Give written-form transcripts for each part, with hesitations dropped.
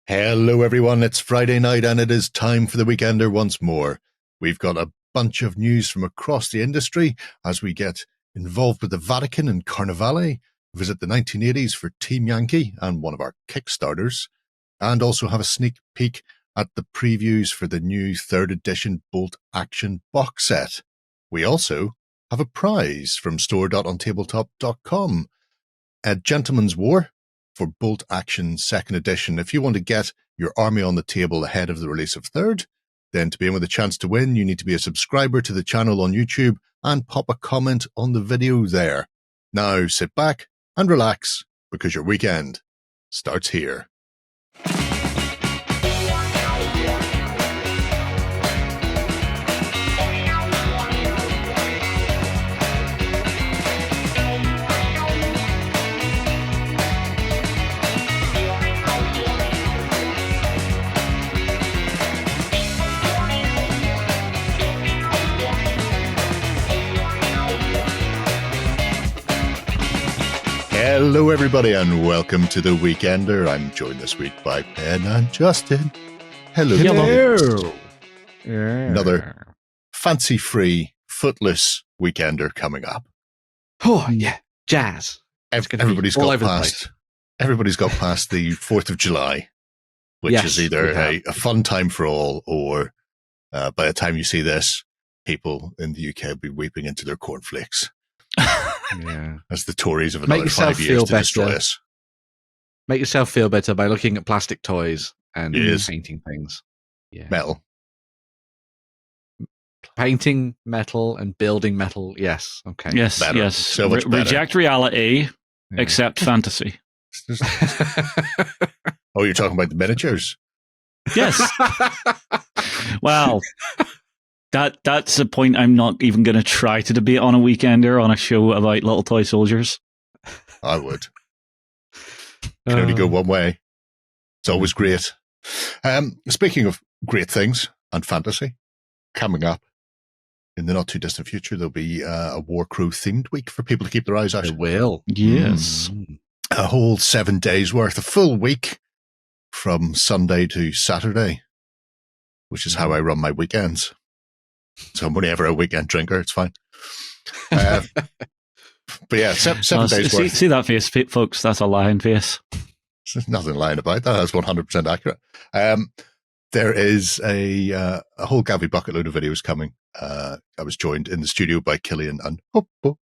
Hello everyone, it's Friday night and it is time for the Weekender once more. We've got a bunch of news from across the industry as we get involved with the Vatican and Carnevale, visit the 1980s for Team Yankee and one of our Kickstarters, and also have a sneak peek at the previews for the new 3rd edition Bolt Action box set. We also have a prize from store.ontabletop.com, a Gentleman's War for Bolt Action 2nd edition. If you want to get your army on the table ahead of the release of 3rd, then to be in with a chance to win, you need to be a subscriber to the channel on YouTube and pop a comment on the video there. Now sit back and relax because your weekend starts here. Hello everybody and welcome to the Weekender. I'm joined this week by Ben and Justin. Hello. Hello. Another fancy-free, footless Weekender coming up. Oh yeah, jazz. Everybody's got past the 4th of July, which is either a fun time for all, or by the time you see this, people in the UK will be weeping into their cornflakes. Yeah. As the Tories have another 5 years to destroy us. Make yourself feel better by looking at plastic toys and painting things. Yeah. Metal. Painting metal and building metal. yes. Okay. Yes, Better. yes. So much better. Reject reality, accept fantasy. Oh, you're talking about the miniatures? Yes. Well, that's a point I'm not even going to try to debate on a Weekender on a show about little toy soldiers. I would. Can only go one way. It's always great. Speaking of great things and fantasy, coming up in the not too distant future, there'll be a War Crew themed week for people to keep their eyes out. It will. Yes. A whole 7 days worth, a full week from Sunday to Saturday, which is how I run my weekends. So I'm only ever a weekend drinker. It's fine. But yeah, 7 days worth. See that face, folks? That's a lion face. There's nothing lying about that. That's 100% accurate. There is a whole Gavi bucket load of videos coming. I was joined in the studio by Killian and Hoppo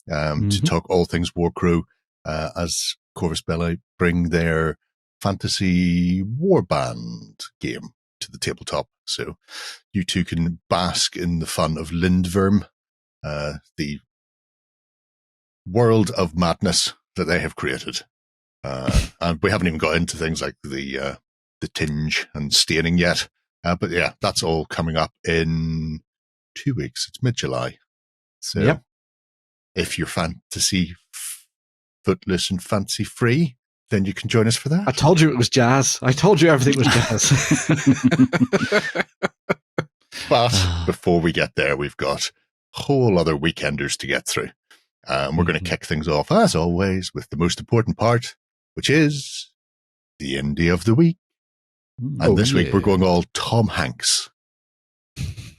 to talk all things War Crew as Corvus Belli bring their fantasy warband game to the tabletop. So you two can bask in the fun of Lindworm, the world of madness that they have created. And we haven't even got into things like the tinge and staining yet. But yeah, that's all coming up in 2 weeks. It's mid-July. So if you're fantasy footless and fancy free, then you can join us for that. I told you it was jazz. I told you everything was jazz. But before we get there, we've got whole other Weekenders to get through. We're going to kick things off, as always, with the most important part, which is the Indie of the Week. And this week, we're going all Tom Hanks.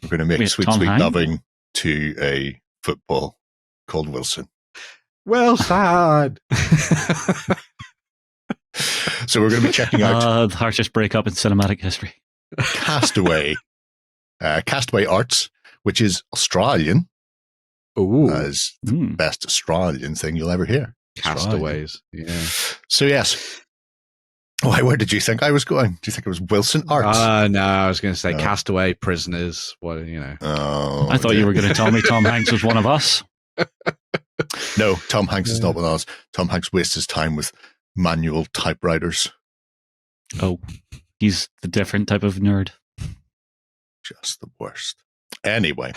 We're going to make sweet dubbing to a football called Wilson. Well said. So we're going to be checking out the harshest breakup in cinematic history. Castaway. Castaway Arts, which is Australian. Ooh. As the best Australian thing you'll ever hear. Castaways. Yeah. So yes. Where did you think I was going? Do you think it was Wilson Arts? No, I was going to say Castaway, Prisoners. What, you know. Oh, I thought you were going to tell me Tom Hanks was one of us. No, Tom Hanks is not one of us. Tom Hanks wastes his time with manual typewriters. Oh, he's the different type of nerd. Just the worst. Anyway,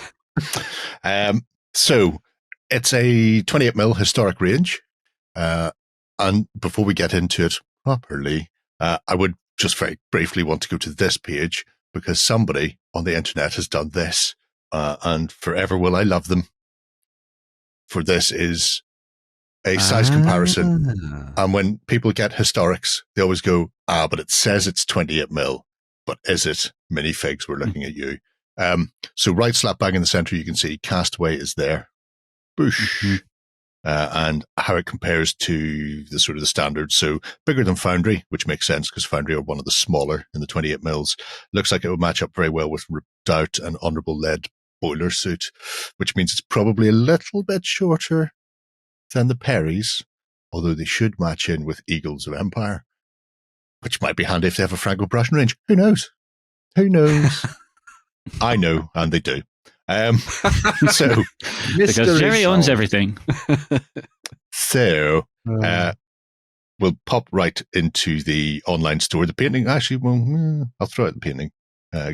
so it's a 28mm historic range. And before we get into it properly, I would just very briefly want to go to this page because somebody on the internet has done this, and forever will I love them. For this is a size comparison. And when people get historics, they always go, but it says it's 28 mil. But is it? Minifigs, we're looking at you. So right slap bang in the center, you can see Castaway is there. Boosh. And how it compares to the sort of the standard. So bigger than Foundry, which makes sense because Foundry are one of the smaller in the 28 mils. Looks like it would match up very well with Redoubt and Honorable Lead boiler suit, which means it's probably a little bit shorter than the Perrys, although they should match in with Eagles of Empire, which might be handy if they have a Franco-Prussian range. Who knows? I know, and they do. So because Jerry owns everything. So we'll pop right into the online store. The painting, actually, well, I'll throw out the painting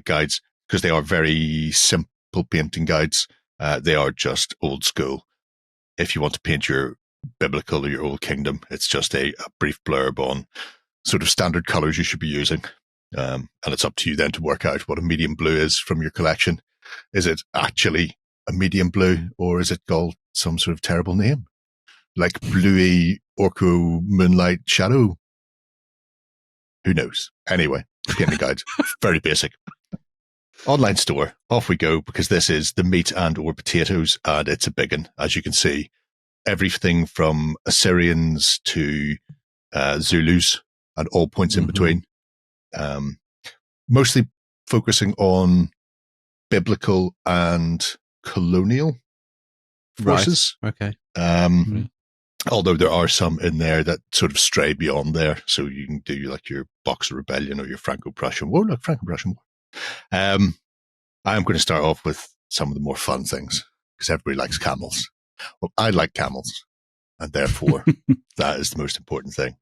guides because they are very simple painting guides. They are just old school. If you want to paint your biblical or your old kingdom, it's just a brief blurb on sort of standard colors you should be using. And it's up to you then to work out what a medium blue is from your collection. Is it actually a medium blue, or is it called some sort of terrible name? Like Bluey Orco Moonlight Shadow? Who knows? Anyway, painting guides, very basic. Online store, off we go, because this is the meat and or potatoes, and it's a big one, as you can see. Everything from Assyrians to Zulus and all points in between. Mostly focusing on biblical and colonial forces. Right. Okay. Although there are some in there that sort of stray beyond there. So you can do like your Boxer Rebellion or your Franco-Prussian War. Look, Franco-Prussian War. I am going to start off with some of the more fun things because everybody likes camels. Well, I like camels, and therefore that is the most important thing.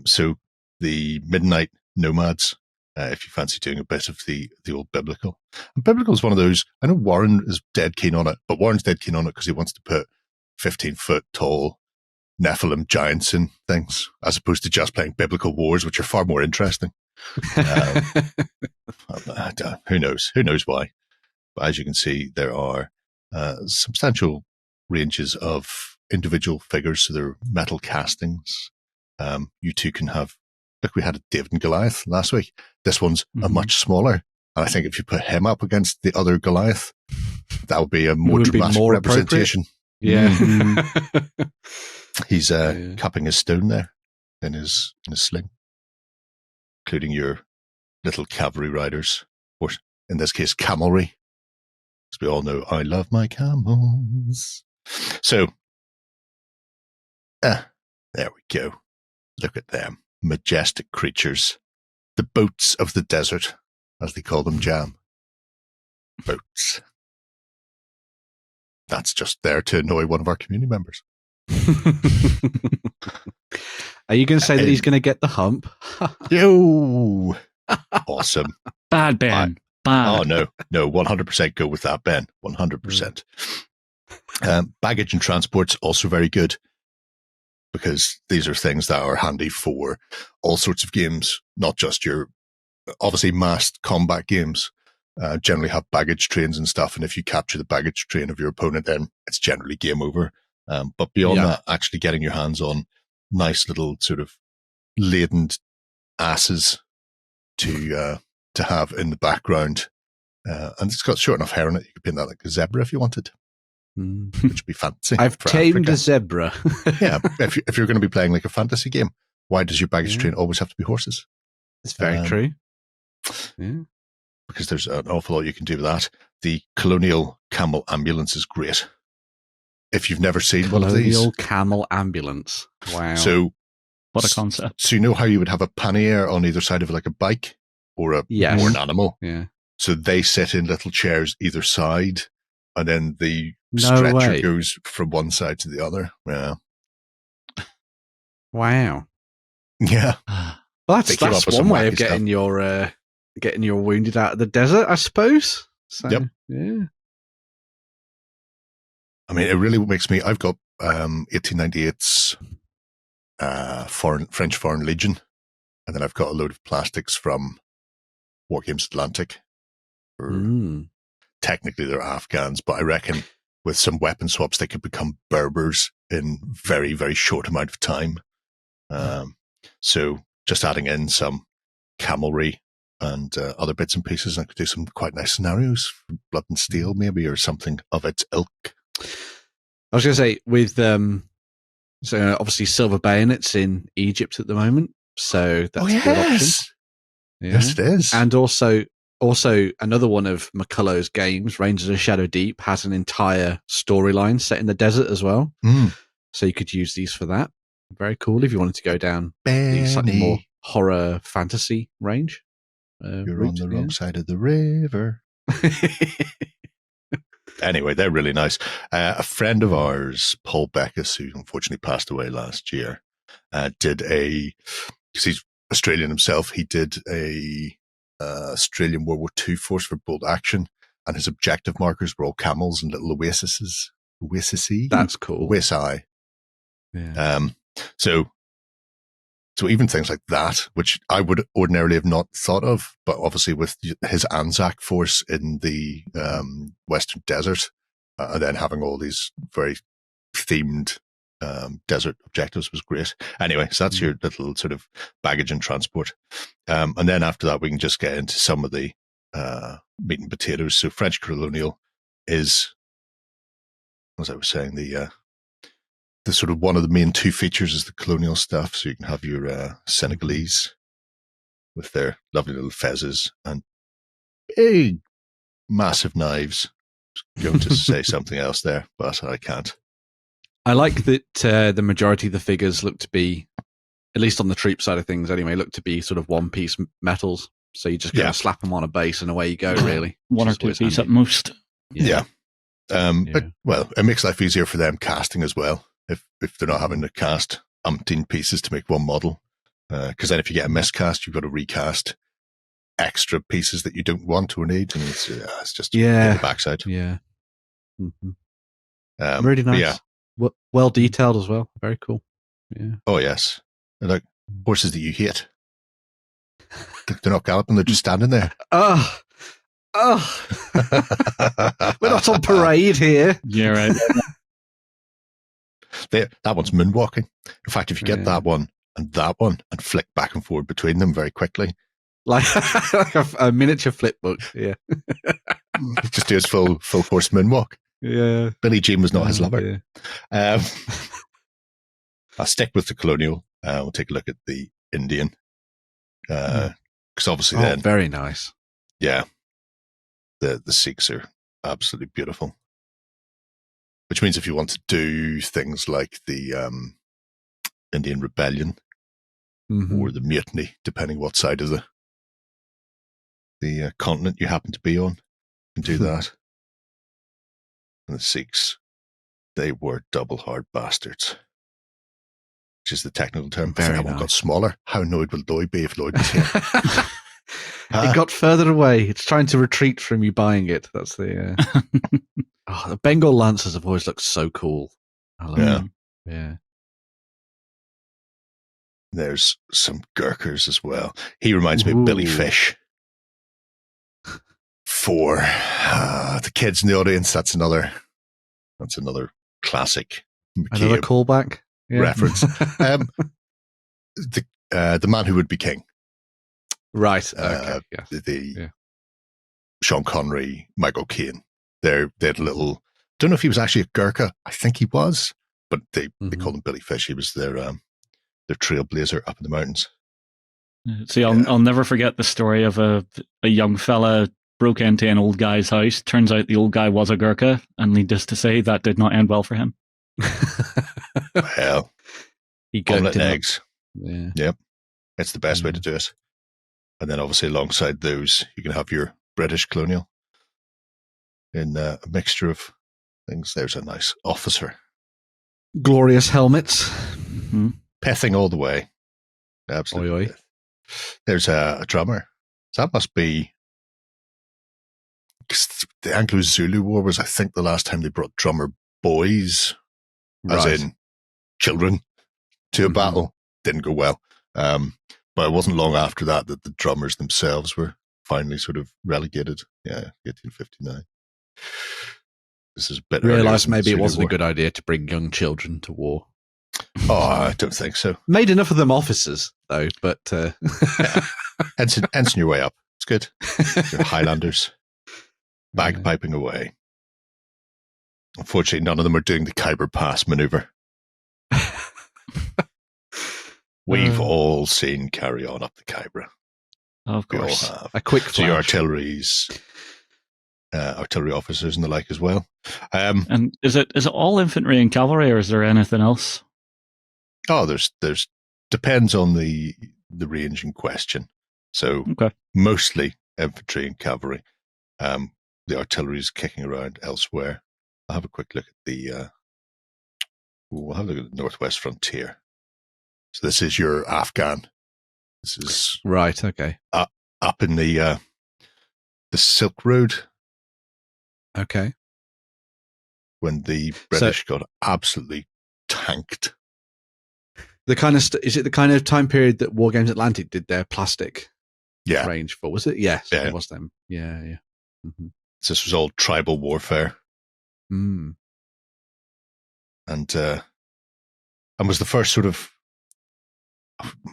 So the Midnight Nomads, if you fancy doing a bit of the old biblical. And biblical is one of those, I know Warren is dead keen on it, but Warren's dead keen on it because he wants to put 15-foot tall Nephilim giants in things, as opposed to just playing biblical wars, which are far more interesting. Who knows? Who knows why? But as you can see, there are substantial ranges of individual figures, so they're metal castings. You too can have, look, we had a David and Goliath last week. This one's a much smaller. And I think if you put him up against the other Goliath, that would be a more dramatic representation. Yeah. He's cupping his stone there in his sling, including your little cavalry riders, or in this case, camelry. As we all know, I love my camels. So, there we go. Look at them. Majestic creatures. The boats of the desert, as they call them, Jam. Boats. That's just there to annoy one of our community members. Are you going to say that he's going to get the hump? Yo! Awesome. Bad, Ben. Bad. Oh, no, 100% go with that, Ben. 100%. Baggage and transport's also very good, because these are things that are handy for all sorts of games, not just your, obviously, massed combat games. Generally have baggage trains and stuff, and if you capture the baggage train of your opponent, then it's generally game over. But beyond that, actually getting your hands on nice little sort of laden asses to have in the background, and it's got short enough hair on it. You could paint that like a zebra if you wanted, which would be fancy. I've tamed a zebra. Yeah, if you're going to be playing like a fantasy game, why does your baggage train always have to be horses? It's very true. Yeah. Because there's an awful lot you can do with that. The Colonial Camel Ambulance is great. If you've never seen one of these. Colonial Camel Ambulance. Wow. So, what a concept. So you know how you would have a pannier on either side of like a bike or or an animal? Yeah. So they sit in little chairs either side, and then the stretcher goes from one side to the other. Yeah. Wow. Yeah. Well, that's one way of getting your wounded out of the desert, I suppose. So, yep. Yeah. I mean, it really makes me. I've got 1898's French Foreign Legion, and then I've got a load of plastics from Wargames Atlantic. Technically, they're Afghans, but I reckon with some weapon swaps, they could become Berbers in very, very short amount of time. So just adding in some camelry and other bits and pieces, I could do some quite nice scenarios for Blood and Steel, maybe, or something of its ilk. I was going to say, with so obviously Silver Bayonet's in Egypt at the moment, so that's a good option. Yeah. Yes, it is. And also another one of McCullough's games, Rangers of Shadow Deep, has an entire storyline set in the desert as well. So you could use these for that. Very cool if you wanted to go down the slightly more horror fantasy range. You're on the wrong side of the river. Anyway, they're really nice. A friend of ours, Paul Beckus, who unfortunately passed away last year, did because he's Australian himself, he did a Australian World War II force for bolt action, and his objective markers were all camels and little oases. That's cool. Oasi. Yeah. So even things like that, which I would ordinarily have not thought of, but obviously with his Anzac force in the Western Desert, and then having all these very themed desert objectives was great. Anyway, so that's your little sort of baggage and transport. And then after that, we can just get into some of the meat and potatoes. So French Colonial is, as I was saying, the sort of one of the main two features is the colonial stuff. So you can have your Senegalese with their lovely little fezzes and big, massive knives. I was going to say something else there, but I can't. I like that the majority of the figures look to be, at least on the troop side of things anyway, look to be sort of one-piece metals. So you just kind of slap them on a base and away you go, really. One or two piece at most. Yeah. But, well, it makes life easier for them casting as well. If they're not having to cast umpteen pieces to make one model. Because then if you get a miscast, you've got to recast extra pieces that you don't want or need. And it's just the backside. Yeah. Mm-hmm. Really nice. Yeah. Well detailed as well. Very cool. Yeah. Oh, yes. They're like horses that you hate. They're not galloping, they're just standing there. Oh. We're not on parade here. Yeah, right. That one's moonwalking. In fact, if you get that one and flick back and forward between them very quickly. Like a miniature flip book, yeah. Just do his full force moonwalk. Yeah. Billie Jean was not his lover. Yeah. I'll stick with the colonial. We'll take a look at the Indian. Because obviously then... very nice. Yeah. The Sikhs are absolutely beautiful. Which means if you want to do things like the Indian Rebellion or the Mutiny, depending what side of the continent you happen to be on, you can do that. And the Sikhs, they were double hard bastards, which is the technical term. I think that one got smaller. How annoyed will Lloyd be if Lloyd was here? It got further away. It's trying to retreat from you buying it. That's the... the Bengal Lancers have always looked so cool. I love them. Yeah. There's some Gurkhas as well. He reminds me of Billy Fish. For the kids in the audience, that's another classic another callback reference. The Man Who Would Be King. Right. Okay. Sean Connery, Michael Caine. They had a little. Don't know if he was actually a Gurkha. I think he was, but they called him Billy Fish. He was their trailblazer up in the mountains. See, I'll never forget the story of a young fella broke into an old guy's house. Turns out the old guy was a Gurkha, and needless to say, that did not end well for him. Well, he got eggs. Yeah. Yep, it's the best way to do it. And then obviously alongside those, you can have your British colonial in a mixture of things. There's a nice officer. Glorious helmets. Pething all the way. Absolutely. Oy, oy. There's a drummer. So that must be... The Anglo-Zulu War was, I think, the last time they brought drummer boys, as in children, to a battle. Didn't go well. But it wasn't long after that the drummers themselves were finally sort of relegated. Yeah, 1859. This is a bit Realised maybe it Civil wasn't War. a good idea to bring young children to war. Oh, I don't think so. Made enough of them officers, though, but... Ensign your way up. It's good. You're Highlanders. Bagpiping away. Unfortunately, none of them are doing the Khyber Pass maneuver. We've all seen Carry On Up the Khyber. Of We all course. have. a quick So your flash. artillery officers and the like as well. And is it all infantry and cavalry, or is there anything else? Oh, there's depends on the range in question. So Okay. mostly infantry and cavalry. The artillery is kicking around elsewhere. I'll have a quick look at we'll have a look at the Northwest Frontier. So this is your Afghan. This is Right, okay. up in the Silk Road Okay. when the British got absolutely tanked. The kind of is it the kind of time period that Wargames Atlantic did their plastic Yeah. range for? Was it? Yes, Yeah. it was them. Yeah. Mm-hmm. So this was all tribal warfare. Mm. And was the first sort of,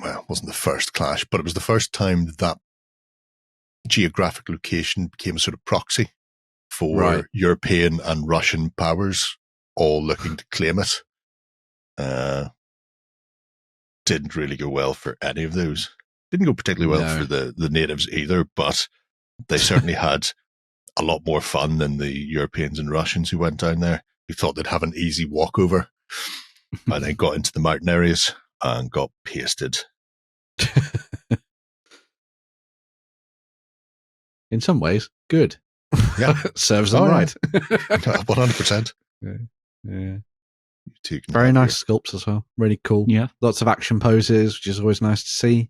well, it wasn't the first clash, but it was the first time that geographic location became a sort of proxy for European and Russian powers all looking to claim it. Didn't really go well for any of those. Didn't go particularly well for the natives either, but they certainly had a lot more fun than the Europeans and Russians who went down there, who thought they'd have an easy walkover. And then got into the mountain areas and got pasted. In some ways, good. Yeah. Serves them right. 100%. Yeah. You Very nice sculpts as well. Really cool. Yeah. Lots of action poses, which is always nice to see.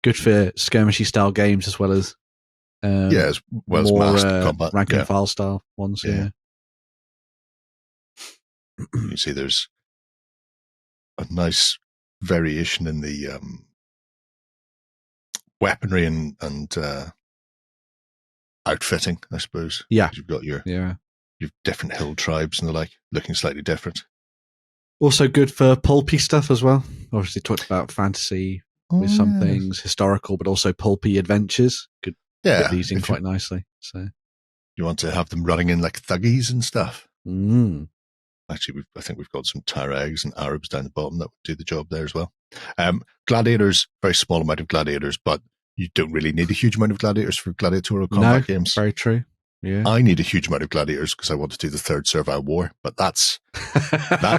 Good for skirmishy style games as well as as well as more massed combat. rank and file style ones. Yeah. You see there's a nice variation in the weaponry and outfitting, I suppose. Yeah. You've got your different hill tribes and the like, looking slightly different. Also good for pulpy stuff as well. Obviously talked about fantasy with some things, historical, but also pulpy adventures. Could fit these in quite nicely. So you want to have them running in like thuggies and stuff. Mm. Actually, I think we've got some Tuaregs and Arabs down the bottom that would do the job there as well. Gladiators, very small amount of gladiators, but you don't really need a huge amount of gladiators for gladiatorial combat games. Very true. Yeah, I need a huge amount of gladiators because I want to do the Third Servile War, but that's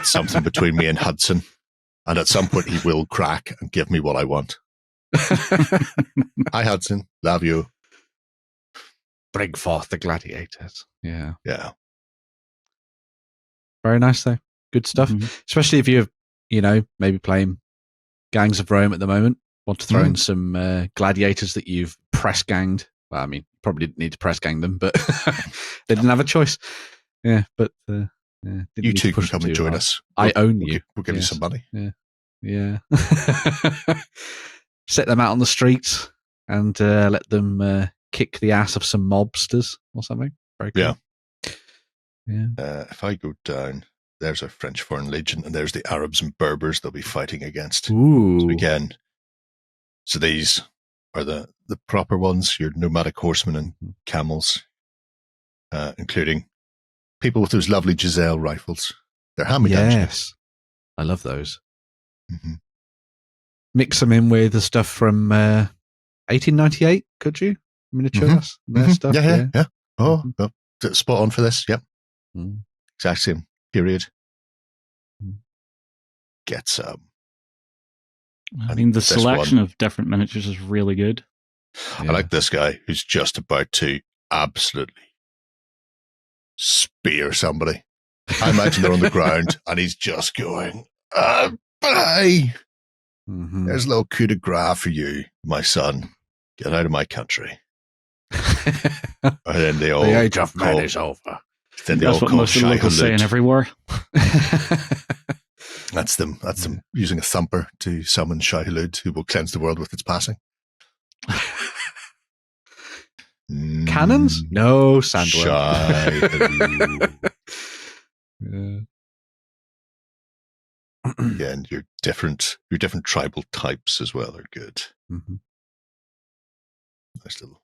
something between me and Hudson. And at some point, he will crack and give me what I want. Hi, Hudson. Love you. Bring forth the gladiators. Yeah. Yeah. Very nice, though. Good stuff. Mm-hmm. Especially if you're, maybe playing Gangs of Rome at the moment. Want to throw in some gladiators that you've press ganged. Well, I mean, probably didn't need to press gang them, but they didn't have a choice. Yeah, but you two can come and join us. I own you. We'll give you some money. Yeah. Set them out on the streets and let them kick the ass of some mobsters or something. Very cool. Yeah. If I go down, there's our French Foreign Legion, and there's the Arabs and Berbers they'll be fighting against. Ooh. So again, these are the proper ones, your nomadic horsemen and camels, including people with those lovely Giselle rifles. They're hand-me-downs. Yes. I love those. Mm-hmm. Mix them in with the stuff from 1898, could you? Miniatures? Their stuff? Yeah. Oh, spot on for this. Yep. Exact same period. Get some. I mean, the selection of different miniatures is really good. I like this guy who's just about to absolutely spear somebody. I imagine they're on the ground and he's just going, bye. There's a little coup de grace for you, my son. Get out of my country. And then they all the age of man is over. Then they That's all what call most of the locals say in every war. That's them using a thumper to summon Shai Hulud, who will cleanse the world with its passing. Cannons? No, sandworm. Shai Hulud. Yeah, and your different tribal types as well are good. Mm-hmm. Nice little.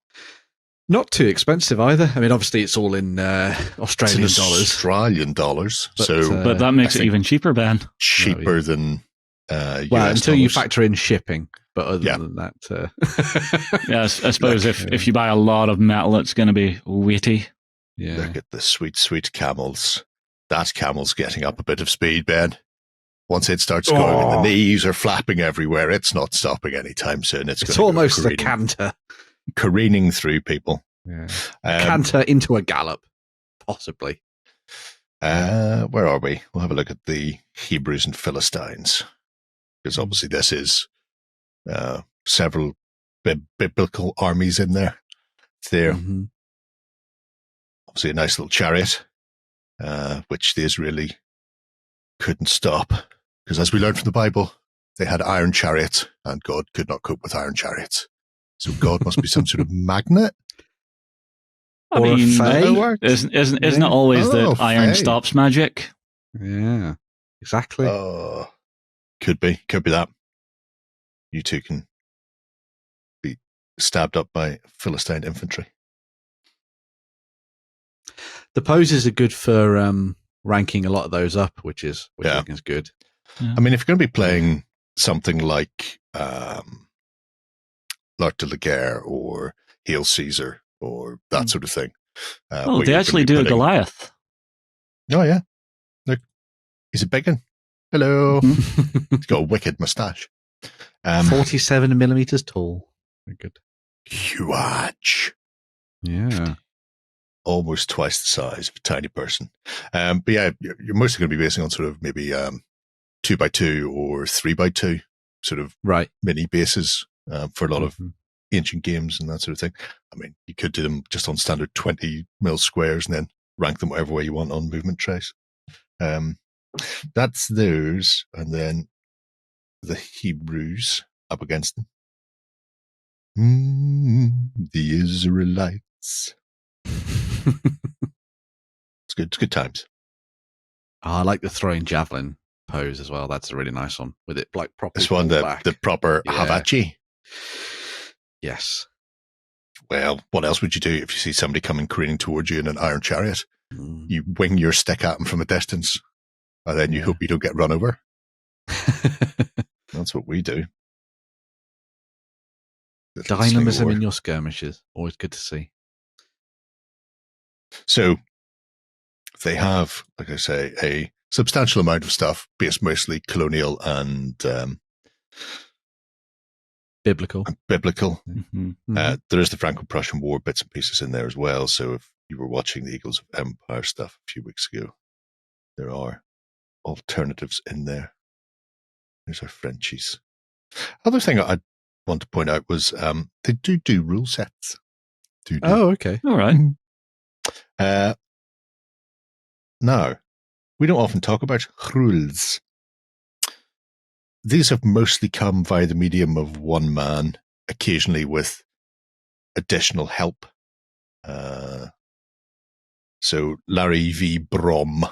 Not too expensive either. I mean, obviously, it's all in Australian dollars. Australian dollars. But that makes it even cheaper, Ben. Cheaper than US until you dollars. factor in shipping. But other than that... yes, I suppose if you buy a lot of metal, it's going to be weighty. Yeah. Look at the sweet, sweet camels. That camel's getting up a bit of speed, Ben. Once it starts going and the knees are flapping everywhere, it's not stopping anytime soon. It's almost a canter. Careening through people. Yeah. Canter into a gallop, possibly. Where are we? We'll have a look at the Hebrews and Philistines. Because obviously this is several biblical armies in there. It's there. Mm-hmm. Obviously a nice little chariot, which the Israeli couldn't stop. Because as we learned from the Bible, they had iron chariots, and God could not cope with iron chariots. So God must be some sort of magnet. I mean, isn't it always that iron stops magic? Yeah, exactly. Could be that. You two can be stabbed up by Philistine infantry. The poses are good for ranking a lot of those up, which I think is good. Yeah. I mean, if you're going to be playing something like L'Art de la Guerre or Hail Caesar or that sort of thing. They actually do a Goliath. Oh, yeah. Look, he's a big one. Hello. He's got a wicked moustache. 47 millimeters tall. Very good. Huge. Yeah. Almost twice the size of a tiny person. But yeah, you're mostly going to be basing on sort of maybe 2x2 or 3x2 sort of mini bases for a lot of ancient games and that sort of thing. I mean, you could do them just on standard 20 mil squares and then rank them whatever way you want on movement trace. That's those, and then the Hebrews up against them. The Israelites. It's good. It's good times. I like the throwing javelin pose as well. That's a really nice one with it like proper. This one, the proper Havachi. Yes. Well, what else would you do if you see somebody coming careening towards you in an iron chariot? You wing your stick at them from a distance, and then you hope you don't get run over. That's what we do. Dynamism in your skirmishes. Always good to see. So they have, like I say, a substantial amount of stuff based mostly colonial and biblical. Mm-hmm. There is the Franco-Prussian War bits and pieces in there as well. So if you were watching the Eagles of Empire stuff a few weeks ago, there are alternatives in there. There's our Frenchies. Other thing I want to point out was they do rule sets. Oh, okay. All right. Now, we don't often talk about rules. These have mostly come via the medium of one man, occasionally with additional help. So Larry V. Brom.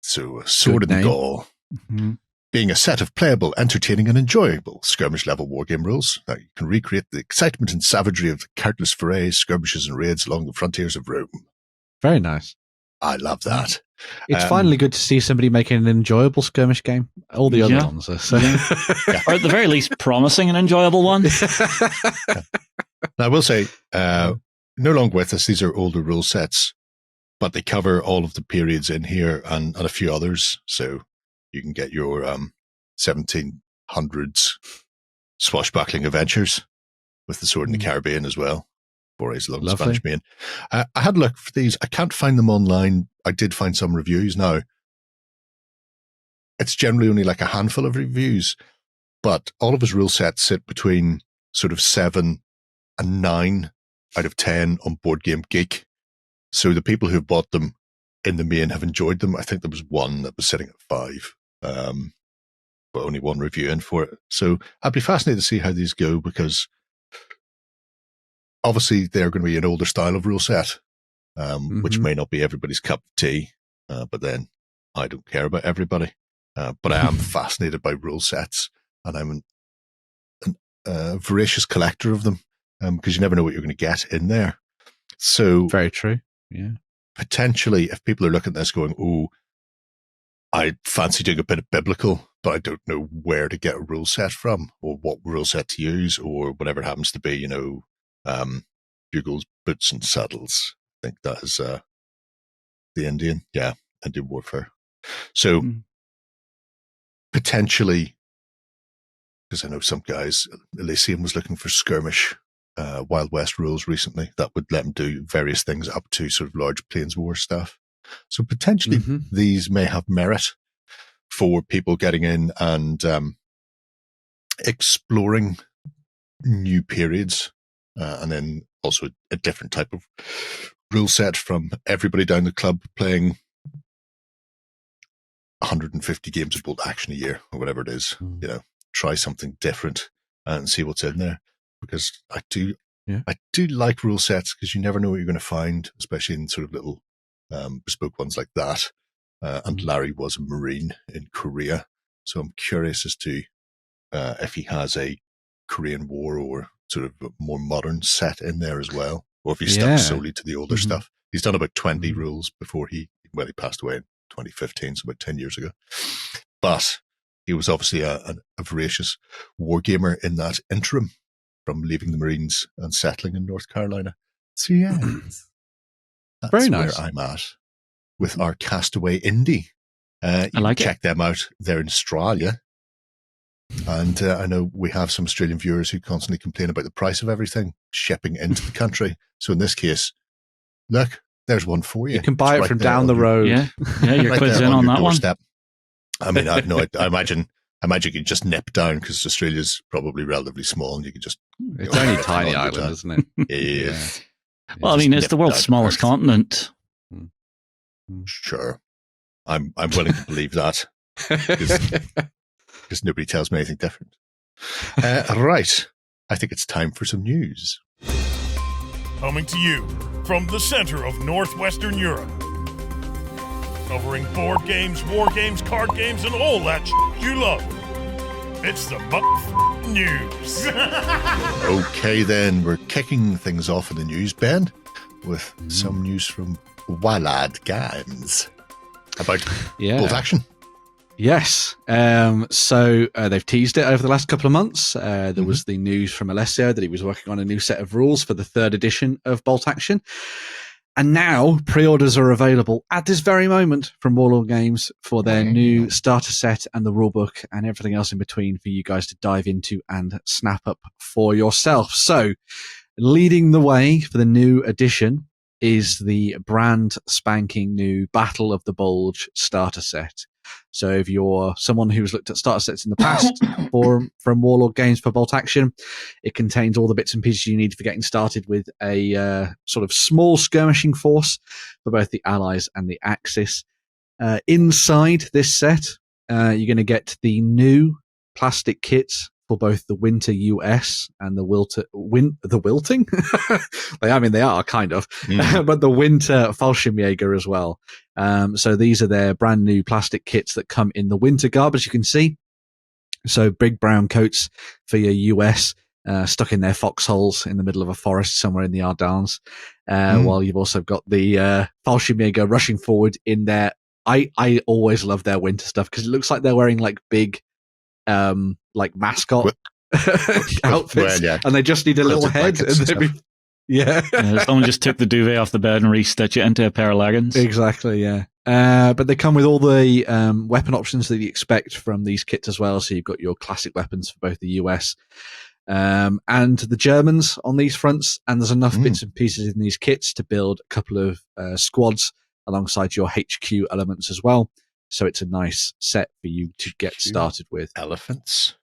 So Sword and Gall. Mm-hmm. Being a set of playable, entertaining, and enjoyable skirmish-level wargame rules. Now, you can recreate the excitement and savagery of the countless forays, skirmishes, and raids along the frontiers of Rome. Very nice. I love that. It's finally good to see somebody making an enjoyable skirmish game. All the other ones are. So. Or at the very least, promising an enjoyable one. Now, I will say, no longer with us, these are older rule sets, but they cover all of the periods in here and a few others. So you can get your 1700s swashbuckling adventures with the Sword in the Caribbean as well. Forays along the Spanish Main. I had a look for these. I can't find them online. I did find some reviews. Now, it's generally only like a handful of reviews, but all of his rule sets sit between sort of 7 and 9 out of 10 on Board Game Geek. So the people who have bought them in the main have enjoyed them. I think there was one that was sitting at 5, but only one review in for it. So I'd be fascinated to see how these go, because obviously they're going to be an older style of rule set, which may not be everybody's cup of tea, but then I don't care about everybody. but I am fascinated by rule sets, and I'm a voracious collector of them, because you never know what you're going to get in there. So very true. Yeah. Potentially, if people are looking at this going, "Oh, I fancy doing a bit of biblical, but I don't know where to get a rule set from, or what rule set to use, or whatever it happens to be," bugles, boots, and saddles. I think that is the Indian warfare. So potentially, because I know some guys, Elysium was looking for skirmish Wild West rules recently that would let them do various things up to sort of large Plains War stuff. So potentially these may have merit for people getting in and exploring new periods, and then also a different type of rule set from everybody down the club playing 150 games of bolt action a year or whatever it is. Try something different and see what's in there, because I do like rule sets, because you never know what you're going to find, especially in sort of little bespoke ones like that. And Larry was a Marine in Korea, so I'm curious as to if he has a Korean War or sort of a more modern set in there as well, or if he stuck solely to the older stuff. He's done about 20 rules before he passed away in 2015, so about 10 years ago. But he was obviously a voracious wargamer in that interim from leaving the Marines and settling in North Carolina. So yeah, that's very nice. Where I'm at with our Castaway indie. You can check them out. They're in Australia. And I know we have some Australian viewers who constantly complain about the price of everything shipping into the country. So in this case, look, there's one for you. You can buy it from down the road. Yeah, your quid's in on that doorstep. I mean, I imagine you can just nip down, because Australia's probably relatively small, and you can just. It's only a tiny island, isn't it? Yeah. Well, I mean, it's the world's smallest continent. Sure, I'm willing to believe that, because nobody tells me anything different. Right, I think it's time for some news. Coming to you from the center of Northwestern Europe. Covering board games, war games, card games, and all that you love. It's the news. Okay, then, we're kicking things off in the news, Ben, with some news from Wild Games about bolt action. Yes. So they've teased it over the last couple of months. There was the news from Alessio that he was working on a new set of rules for the 3rd edition of Bolt Action. And now pre-orders are available at this very moment from Warlord Games for their new starter set and the rulebook and everything else in between for you guys to dive into and snap up for yourself. So leading the way for the new edition is the brand spanking new Battle of the Bulge starter set. So if you're someone who's looked at starter sets in the past from Warlord Games for Bolt Action, it contains all the bits and pieces you need for getting started with a sort of small skirmishing force for both the Allies and the Axis. Inside this set, you're going to get the new plastic kits for both the Winter US and the Wilting. They are kind of, but the Winter Fallschirmjäger as well. So these are their brand new plastic kits that come in the winter garb, as you can see. So big brown coats for your US, stuck in their foxholes in the middle of a forest somewhere in the Ardennes. While you've also got the Fallschirmjäger rushing forward in their. I always love their winter stuff because it looks like they're wearing like big. Like mascot outfits, and they just need a little head. Someone just took the duvet off the bed and restitch it into a pair of leggings. Exactly, yeah. But they come with all the weapon options that you expect from these kits as well. So you've got your classic weapons for both the US and the Germans on these fronts, and there's enough bits and pieces in these kits to build a couple of squads alongside your HQ elements as well. So it's a nice set for you to get started with. Elephants.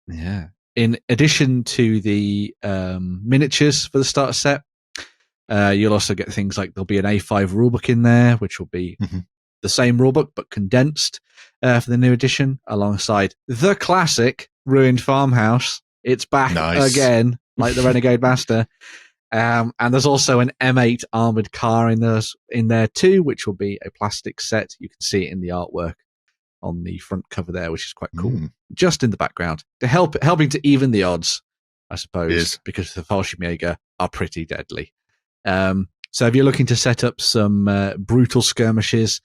Yeah. In addition to the miniatures for the starter set, you'll also get things like there'll be an A5 rulebook in there, which will be the same rulebook but condensed for the new edition, alongside the classic Ruined Farmhouse. It's back again, like the Renegade Master. And there's also an M8 armored car in there too, which will be a plastic set. You can see it in the artwork on the front cover there, which is quite cool. Just in the background to helping to even the odds, I suppose, because the Fallschirmjäger are pretty deadly. So if you're looking to set up some brutal skirmishes,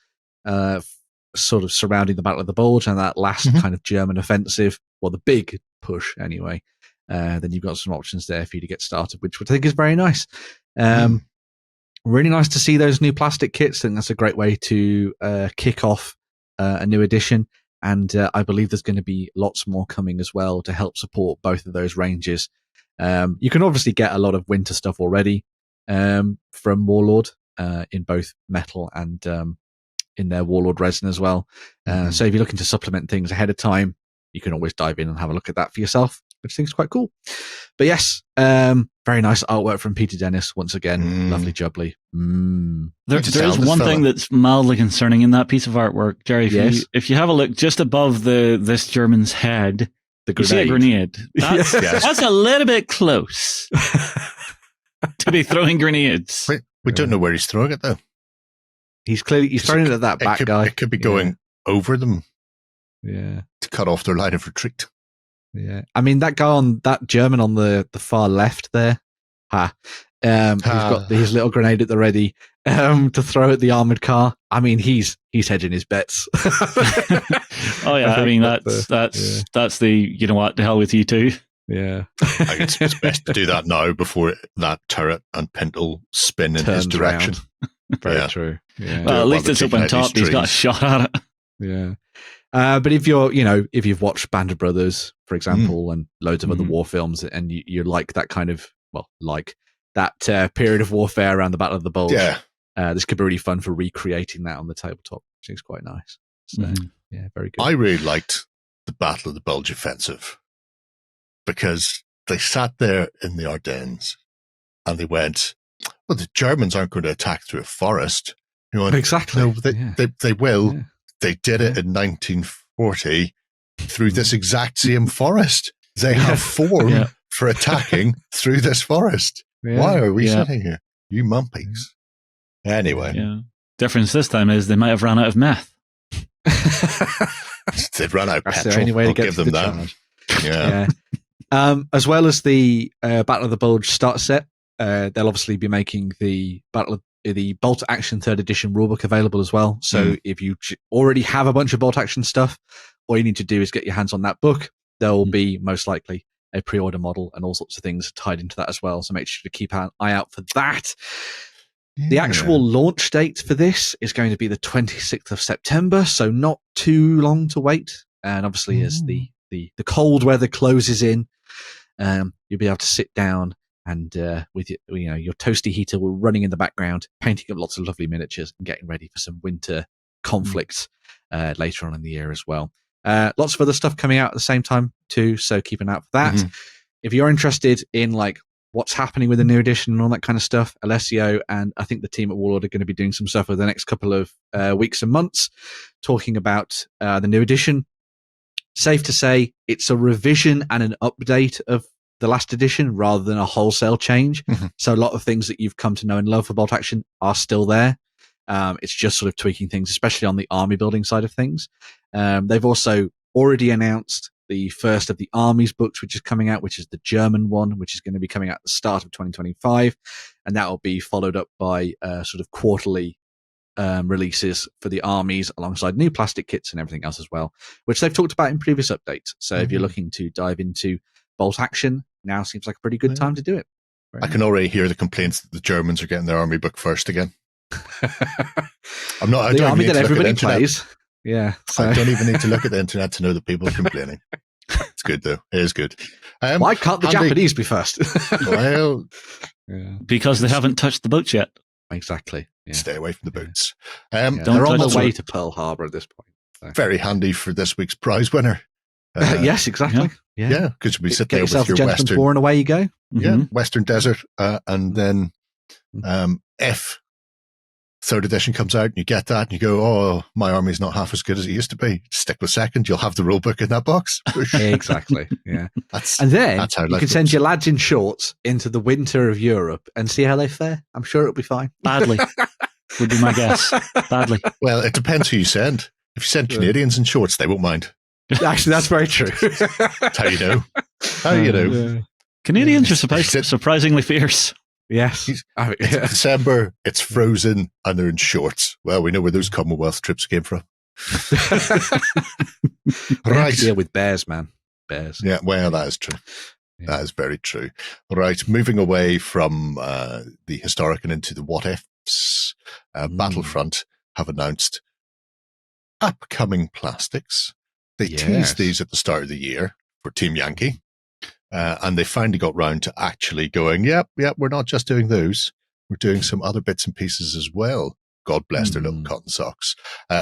sort of surrounding the Battle of the Bulge and that last kind of German offensive, or the big push anyway, then you've got some options there for you to get started, which I think is very nice. Really nice to see those new plastic kits. I think that's a great way to kick off a new edition. And I believe there's going to be lots more coming as well to help support both of those ranges. You can obviously get a lot of winter stuff already from Warlord in both metal and in their Warlord resin as well. So if you're looking to supplement things ahead of time, you can always dive in and have a look at that for yourself, which I think is quite cool. But yes, very nice artwork from Peter Dennis once again. Lovely jubbly. There's one thing that's mildly concerning in that piece of artwork, Jerry. If you have a look just above this German's head, you see a grenade. That's a little bit close to be throwing grenades. We don't know where he's throwing it though. He's throwing it at that back guy. It could be going over them. Yeah. To cut off their line of retreat. Yeah. I mean, that German on the far left there, who's got his little grenade at the ready to throw at the armored car. I mean, he's hedging his bets. Oh yeah, I mean that's the you know what, the hell with you too. Yeah. I think it's best to do that now before that turret and pintle spin in his direction. Very true. Yeah. Well, at least it's up on top. He's got a shot at it. Yeah. But if you've watched Band of Brothers, for example, and loads of other war films, and you like that kind of, that period of warfare around the Battle of the Bulge, this could be really fun for recreating that on the tabletop, which is quite nice. So, yeah, very good. I really liked the Battle of the Bulge offensive because they sat there in the Ardennes and they went, well, the Germans aren't going to attack through a forest. Exactly. No, they will. Yeah. They did it in 1940 through this exact same forest. They have form for attacking through this forest. Yeah. Why are we sitting here? You mumpies. Anyway. Yeah. Difference this time is they might have run out of meth. They've run out of petrol. The only way to get give them that. Charge. Yeah. As well as the Battle of the Bulge start set, they'll obviously be making the Bolt Action 3rd edition rulebook available as well. So if you already have a bunch of Bolt Action stuff, all you need to do is get your hands on that book. There will be most likely a pre-order model and all sorts of things tied into that as well. So make sure to keep an eye out for that. Yeah. The actual launch date for this is going to be the 26th of September. So not too long to wait. And obviously as the cold weather closes in, you'll be able to sit down and with your toasty heater running in the background, painting up lots of lovely miniatures and getting ready for some winter conflicts later on in the year as well. Lots of other stuff coming out at the same time too, so keep an eye out for that. If you're interested in what's happening with the new edition and all that kind of stuff, Alessio and I think the team at Warlord are going to be doing some stuff over the next couple of weeks and months talking about the new edition. Safe to say it's a revision and an update of the last edition rather than a wholesale change. So a lot of things that you've come to know and love for Bolt Action are still there. It's just sort of tweaking things, especially on the army building side of things. They've also already announced the first of the armies books, which is coming out, which is the German one, which is going to be coming out at the start of 2025. And that will be followed up by sort of quarterly releases for the armies alongside new plastic kits and everything else as well, which they've talked about in previous updates. So if you're looking to dive into Bolt Action, now seems like a pretty good time to do it. I can already hear the complaints that the Germans are getting their army book first again. I don't army even that need to look at everybody the internet. plays. Yeah, so. I don't even need to look at the internet to know that people are complaining. It's good though. It is good. Why can't the Japanese be first? Well, because they haven't touched the boats yet. Exactly. Yeah. Stay away from the boats. They're on the way to Pearl Harbor at this point. So. Very handy for this week's prize winner. Yes, exactly. Yeah, because we sit get there yourself with your a Gentleman's Western, War and away you go. Western Desert, and then if 3rd edition comes out and you get that and you go, oh, my army's not half as good as it used to be. Stick with 2nd, you'll have the rule book in that box. Exactly. Yeah. That's how you can send your lads in shorts into the winter of Europe and see how they fare. I'm sure it'll be fine. Badly. Would be my guess. Badly. Well, it depends who you send. If you send Canadians in shorts, they won't mind. Actually, that's very true. That's how you know. How you know. Yeah. Canadians are surprisingly fierce. Yes. It's December, it's frozen, and they're in shorts. Well, we know where those Commonwealth trips came from. Right. Deal with bears, man. Bears. Yeah, well, that is true. Yeah. That is very true. Right, moving away from the historic and into the what-ifs, Battlefront have announced upcoming plastics. They teased these at the start of the year for Team Yankee, and they finally got round to actually going, yep, we're not just doing those. We're doing some other bits and pieces as well. God bless their little cotton socks.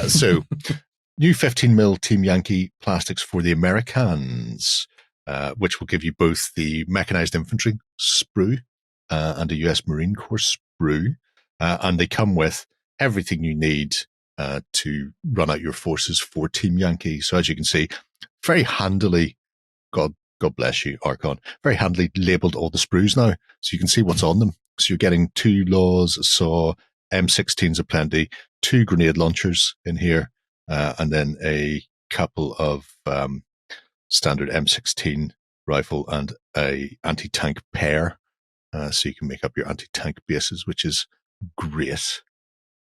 So, new 15mm Team Yankee plastics for the Americans, which will give you both the mechanized infantry sprue and a US Marine Corps sprue. And they come with everything you need to run out your forces for Team Yankee. So as you can see, very handily, God bless you, Archon, very handily labeled all the sprues now. So you can see what's on them. So you're getting 2 laws, a saw, M16s aplenty, 2 grenade launchers in here, and then a couple of standard M16 rifle and a anti-tank pair. So you can make up your anti-tank bases, which is great.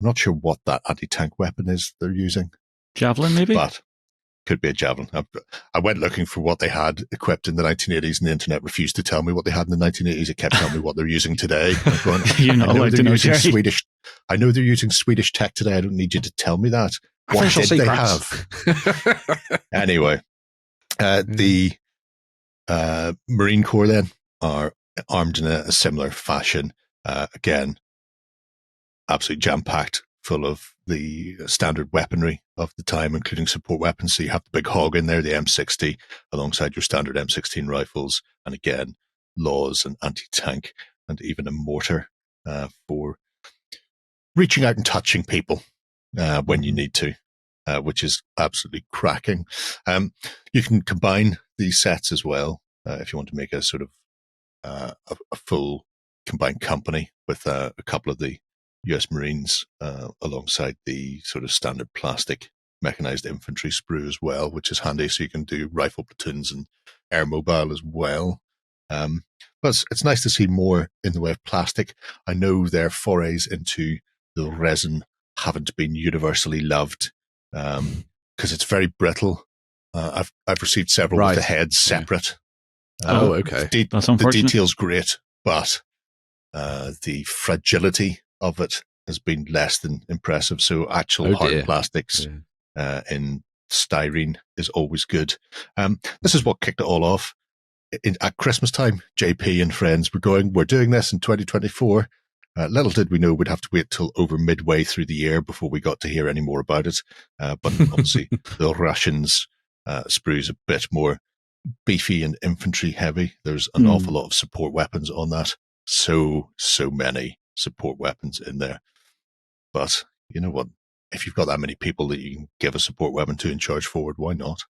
I'm not sure what that anti-tank weapon is they're using. Javelin, maybe? But could be a javelin. I went looking for what they had equipped in the 1980s, and the internet refused to tell me what they had in the 1980s. It kept telling me what they're using today. Going, I know they're using Swedish tech today. I don't need you to tell me that. What did they have? Anyway, the Marine Corps then are armed in a similar fashion. Again, absolutely jam-packed, full of the standard weaponry of the time, including support weapons. So you have the big hog in there, the M60, alongside your standard M16 rifles, and again, laws and anti-tank, and even a mortar for reaching out and touching people when you need to, which is absolutely cracking. You can combine these sets as well if you want to make a sort of a full combined company with a couple of the US Marines alongside the sort of standard plastic mechanized infantry sprue as well, which is handy. So you can do rifle platoons and air mobile as well. But it's nice to see more in the way of plastic. I know their forays into the resin haven't been universally loved because it's very brittle. I've received several with the heads separate. Okay. The detail's great, but the fragility of it has been less than impressive. So actual hard plastics in styrene is always good. This is what kicked it all off. At Christmas time, JP and friends were going, we're doing this in 2024. Little did we know we'd have to wait till over midway through the year before we got to hear any more about it. But obviously the Russians' sprue is a bit more beefy and infantry heavy. There's an awful lot of support weapons on that. So many support weapons in there. But you know what? If you've got that many people that you can give a support weapon to and charge forward, why not?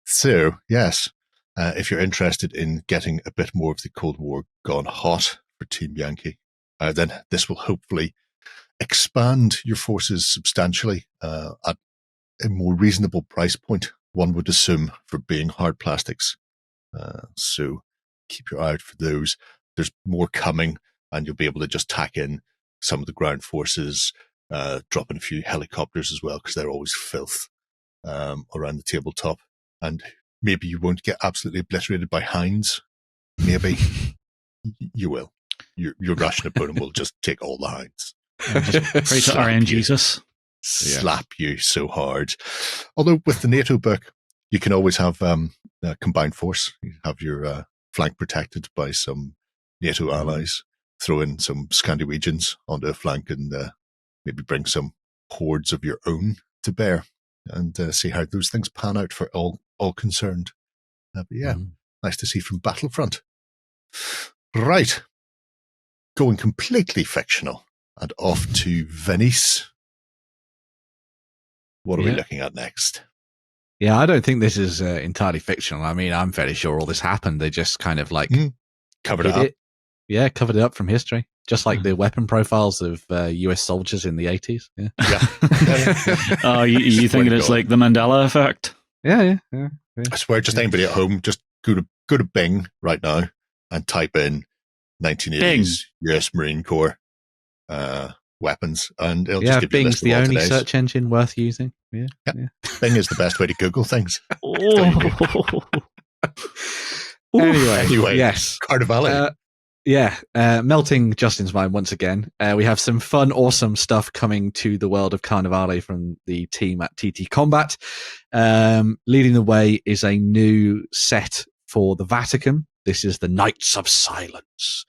So, yes, if you're interested in getting a bit more of the Cold War gone hot for Team Yankee, then this will hopefully expand your forces substantially at a more reasonable price point, one would assume, for being hard plastics. So keep your eye out for those. There's more coming, and you'll be able to just tack in some of the ground forces, drop in a few helicopters as well, because they're always filth around the tabletop. And maybe you won't get absolutely obliterated by hinds. Maybe you will. Your Russian opponent will just take all the hinds. Just pray to RN Jesus. Slap you so hard. Although with the NATO book, you can always have a combined force. You have your flank protected by some NATO allies. Throw in some Scandinavians onto a flank and maybe bring some hordes of your own to bear and see how those things pan out for all concerned. But yeah, nice to see from Battlefront. Right. Going completely fictional and off to Venice. What are we looking at next? Yeah, I don't think this is entirely fictional. I mean, I'm fairly sure all this happened. They just kind of like covered it up. Yeah, covered it up from history. Just like the weapon profiles of US soldiers in the 80s. Yeah. Oh, you think it's like the Mandela effect? Yeah. I swear, just anybody at home, just go to Bing right now and type in 1980s US Marine Corps weapons, and it'll just give you a list of Bing's all the only today's. search engine worth using. Yeah. Bing is the best way to Google things. Anyway, yes. Carnevale. Melting Justin's mind once again. We have some fun, awesome stuff coming to the world of Carnevale from the team at TT Combat. Leading the way is a new set for the Vatican. This is the Knights of Silence.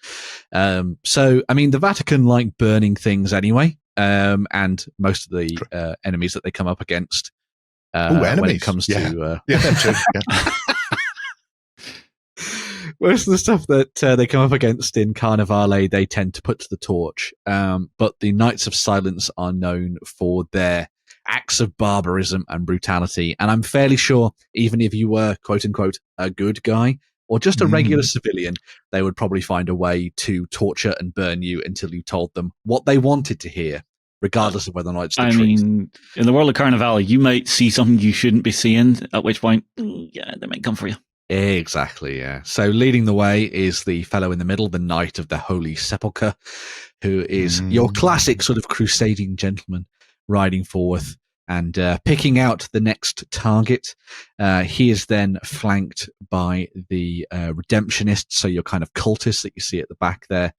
The Vatican like burning things anyway, and most of the enemies that they come up against when it comes to... them too. Yeah. Most of the stuff that they come up against in Carnevale, they tend to put to the torch. But the Knights of Silence are known for their acts of barbarism and brutality. And I'm fairly sure, even if you were, quote unquote, a good guy or just a regular civilian, they would probably find a way to torture and burn you until you told them what they wanted to hear, regardless of whether or not it's the truth. In the world of Carnevale, you might see something you shouldn't be seeing, at which point, they might come for you. Exactly, yeah. So leading the way is the fellow in the middle, the Knight of the Holy Sepulchre, who is your classic sort of crusading gentleman riding forth and picking out the next target. He is then flanked by the redemptionists, so your kind of cultists that you see at the back there,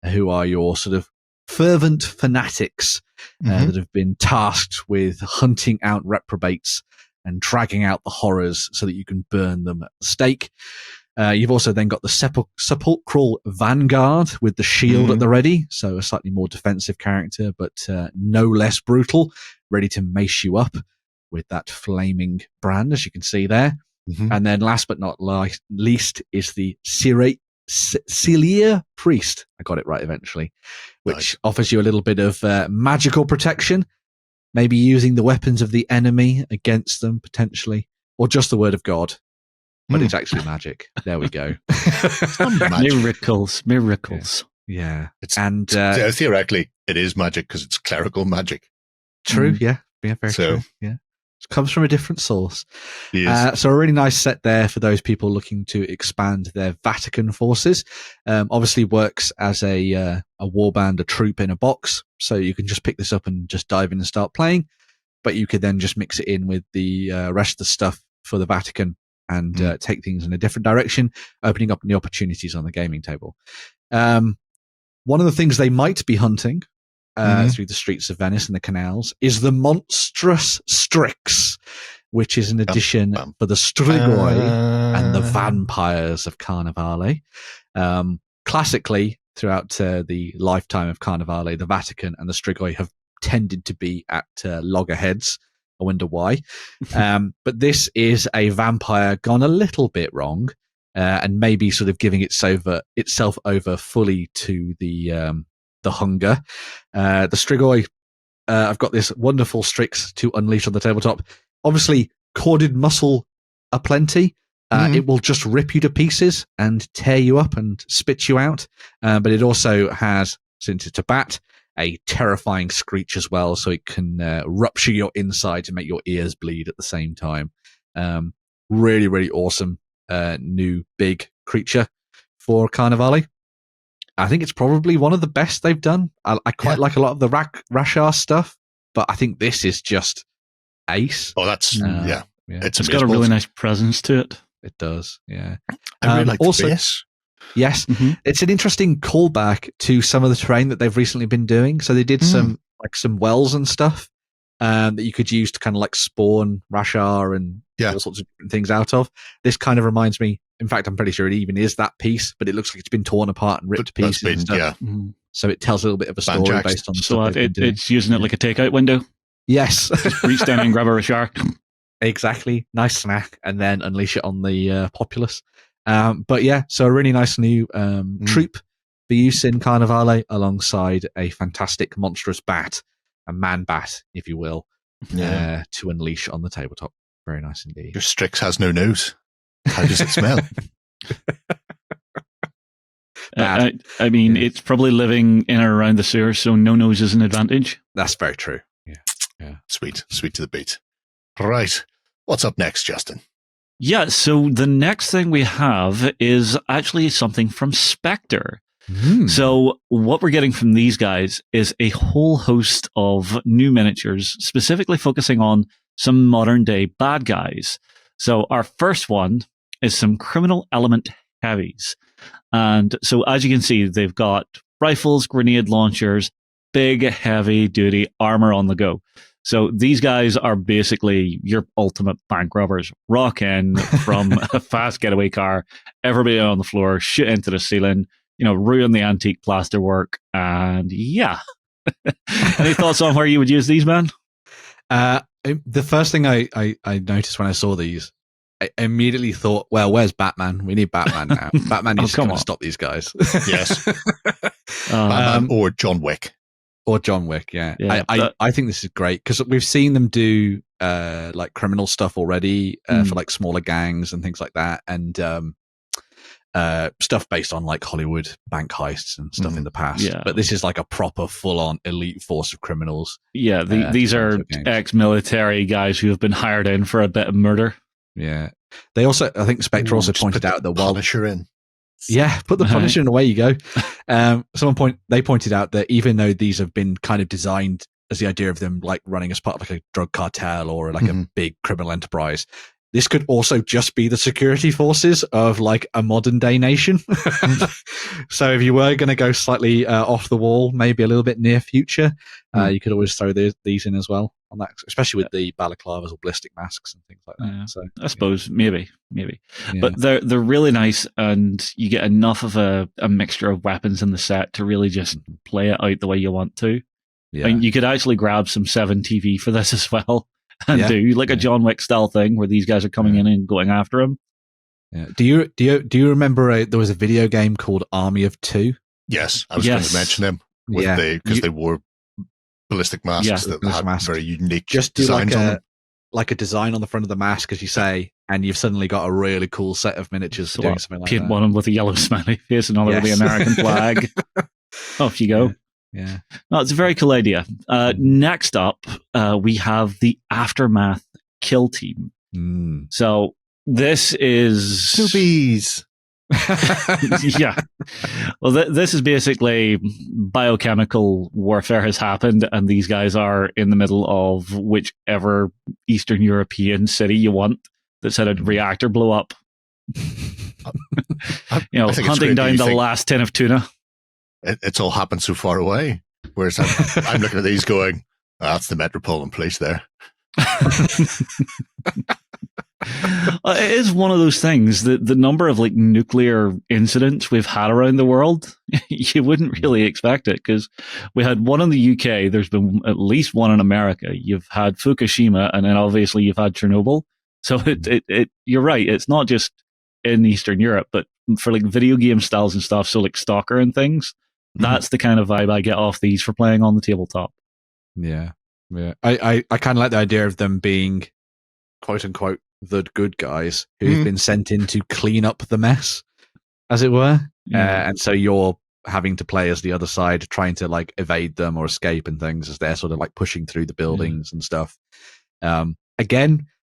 who are your sort of fervent fanatics that have been tasked with hunting out reprobates and dragging out the horrors so that you can burn them at the stake. You've also then got the sepulchral vanguard with the shield at the ready, so a slightly more defensive character, but no less brutal, ready to mace you up with that flaming brand, as you can see there. And then last but not least is the Celier Priest. I got it right eventually, which offers you a little bit of magical protection, maybe using the weapons of the enemy against them potentially, or just the word of God. But it's actually magic. There we go. Miracles. Yeah. Theoretically, it is magic because it's clerical magic. True, yeah. Very true. Yeah. It comes from a different source. So a really nice set there for those people looking to expand their Vatican forces. Obviously works as a warband, a troop in a box. So you can just pick this up and just dive in and start playing. But you could then just mix it in with the rest of the stuff for the Vatican and take things in a different direction, opening up new opportunities on the gaming table. One of the things they might be hunting through the streets of Venice and the canals is the Monstrous Strix, which is an addition for the Strigoi and the vampires of Carnevale. Classically, throughout the lifetime of Carnevale, the Vatican and the Strigoi have tended to be at loggerheads. I wonder why. But this is a vampire gone a little bit wrong, and maybe sort of giving itself over fully to the hunger. The Strigoi, I've got this wonderful Strix to unleash on the tabletop. Obviously, corded muscle aplenty. It will just rip you to pieces and tear you up and spit you out. But it also has, since it's a bat, a terrifying screech as well, so it can rupture your inside to make your ears bleed at the same time. Really, really awesome new big creature for Carnevale. I think it's probably one of the best they've done. I quite like a lot of the Rashar stuff, but I think this is just ace. Oh, that's It's got a really nice presence to it. It does, yeah. I really like also, this. Yes, it's an interesting callback to some of the terrain that they've recently been doing. So they did some wells and stuff that you could use to kind of like spawn Rashar and all sorts of different things out of. This kind of reminds me. In fact, I'm pretty sure it even is that piece, but it looks like it's been torn apart and ripped to pieces and stuff. So it tells a little bit of a story based on the stuff they've been doing. It's using it like a takeout window. Yes. Just reach down and grab a Rashar. Exactly. Nice snack, and then unleash it on the populace. But yeah, so a really nice new troop for use in Carnevale alongside a fantastic monstrous bat, a man bat, if you will, to unleash on the tabletop. Very nice indeed. Your Strix has no nose. How does it smell? bad. I mean, it's probably living in or around the sewer, so no nose is an advantage. That's very true. Yeah. Sweet to the beat. Right. What's up next, Justin? Yeah, so the next thing we have is actually something from Spectre. So what we're getting from these guys is a whole host of new miniatures, specifically focusing on some modern day bad guys. So our first one is some criminal element heavies. And so as you can see, they've got rifles, grenade launchers, big, heavy duty armor on the go. So these guys are basically your ultimate bank robbers. Rock in from a fast getaway car, everybody on the floor, shoot into the ceiling, ruin the antique plasterwork, and yeah. Any thoughts on where you would use these, man? The first thing I noticed when I saw these, I immediately thought, well, where's Batman? We need Batman now. Batman needs to stop these guys. Yes. Batman or John Wick. Or John Wick, yeah. I think this is great because we've seen them do like criminal stuff already for like smaller gangs and things like that, and stuff based on like Hollywood bank heists and stuff in the past. Yeah. But this is like a proper full-on elite force of criminals. Yeah, these are ex-military guys who have been hired in for a bit of murder. Yeah. They also, I think Spectre also pointed out that while Punisher in. Yeah, put the Punisher in, away you go. They pointed out that even though these have been kind of designed as the idea of them like running as part of like a drug cartel or like a big criminal enterprise, this could also just be the security forces of like a modern day nation. So if you were going to go slightly off the wall, maybe a little bit near future, you could always throw these in as well on that, especially with the balaclavas or ballistic masks and things like that. Yeah. So I suppose maybe, yeah. But they're really nice, and you get enough of a mixture of weapons in the set to really just play it out the way you want to. Yeah. I mean, you could actually grab some 7TV for this as well. And do like a John Wick style thing where these guys are coming in and going after him. Yeah. Do you remember there was a video game called Army of Two? Yes, I was going to mention them because they wore ballistic masks that had very unique designs on them. Like a design on the front of the mask, as you say, and you've suddenly got a really cool set of miniatures doing something like that. Paint one with a yellow smiley face, another with the American flag. Off you go. Yeah. No, it's a very cool idea. Next up, we have the Aftermath Kill Team. So this is... Snoopies! Yeah. Well, this is basically biochemical warfare has happened, and these guys are in the middle of whichever Eastern European city you want that's had a reactor blow up. Hunting down the last tin of tuna. It's all happened so far away. Whereas I'm looking at these going, that's the Metropolitan Police there. It is one of those things that the number of like nuclear incidents we've had around the world, you wouldn't really expect it, because we had one in the UK. There's been at least one in America. You've had Fukushima, and then obviously you've had Chernobyl. So you're right. It's not just in Eastern Europe, but for like video game styles and stuff. So like Stalker and things. That's the kind of vibe I get off these for playing on the tabletop. Yeah. I kind of like the idea of them being, quote unquote, the good guys who've been sent in to clean up the mess, as it were. And so you're having to play as the other side, trying to like evade them or escape and things as they're sort of like pushing through the buildings and stuff. Again,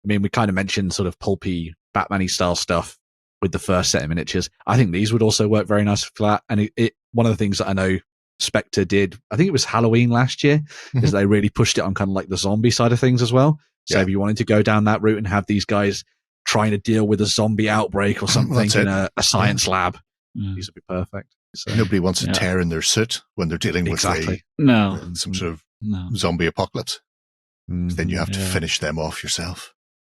I mean, we kind of mentioned sort of pulpy Batman-y style stuff with the first set of miniatures. I think these would also work very nice for that. And one of the things that I know Spectre did, I think it was Halloween last year, is they really pushed it on kind of like the zombie side of things as well. So if you wanted to go down that route and have these guys trying to deal with a zombie outbreak or something in a science lab, these would be perfect. So, nobody wants to tear in their suit when they're dealing with some sort of zombie apocalypse. Then you have to finish them off yourself.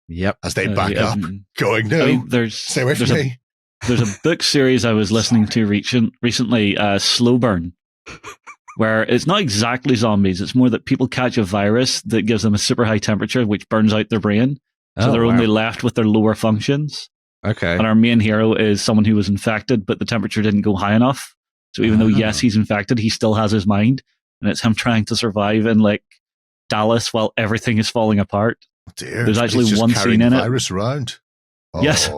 Yep. As they back up, going, no, stay away from me. There's a book series I was listening to recently, Slow Burn, where it's not exactly zombies. It's more that people catch a virus that gives them a super high temperature, which burns out their brain. So they're only left with their lower functions. Okay. And our main hero is someone who was infected, but the temperature didn't go high enough. So even though, yes, he's infected, he still has his mind. And it's him trying to survive in like Dallas while everything is falling apart. Oh dear. There's actually one scene in it. Virus around. Yes.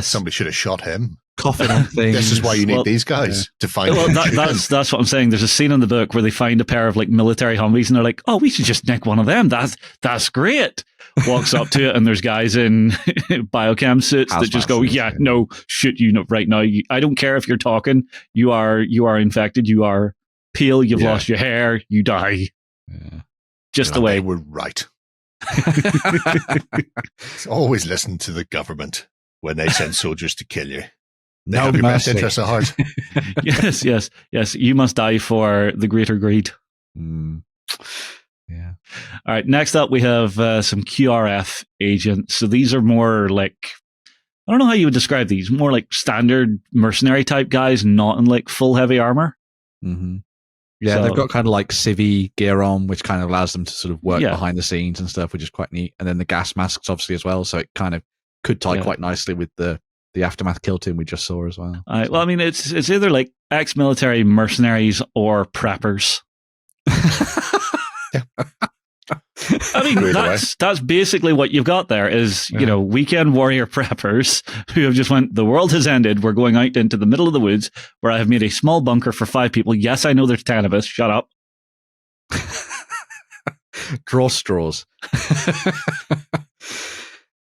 Somebody should have shot him. coughing on things. This is why you need these guys to find. Well, that's what I'm saying. There's a scene in the book where they find a pair of like military Humvees, and they're like, "Oh, we should just nick one of them. That's great." Walks up to it, and there's guys in biochem suits that just go, "Yeah, no, shoot you right now. I don't care if you're talking. You are infected. You are pale. You've lost your hair. You die." Yeah. Just the way they were right. Always listen to the government when they send soldiers to kill you. They have your best interests at heart. Yes. You must die for the greater greed. Yeah. All right. Next up, we have some QRF agents. So these are more like, I don't know how you would describe these. More like standard mercenary type guys, not in like full heavy armor. Mm-hmm. Yeah, they've got kind of like civvy gear on, which kind of allows them to sort of work behind the scenes and stuff, which is quite neat. And then the gas masks, obviously, as well. So it kind of could tie quite nicely with the Aftermath kill team we just saw as well. Well, I mean, it's either like ex-military mercenaries or preppers. I mean, that's basically what you've got there is, weekend warrior preppers who have just went, the world has ended. We're going out into the middle of the woods where I have made a small bunker for 5 people. Yes, I know there's 10 of us. Shut up. Draw straws.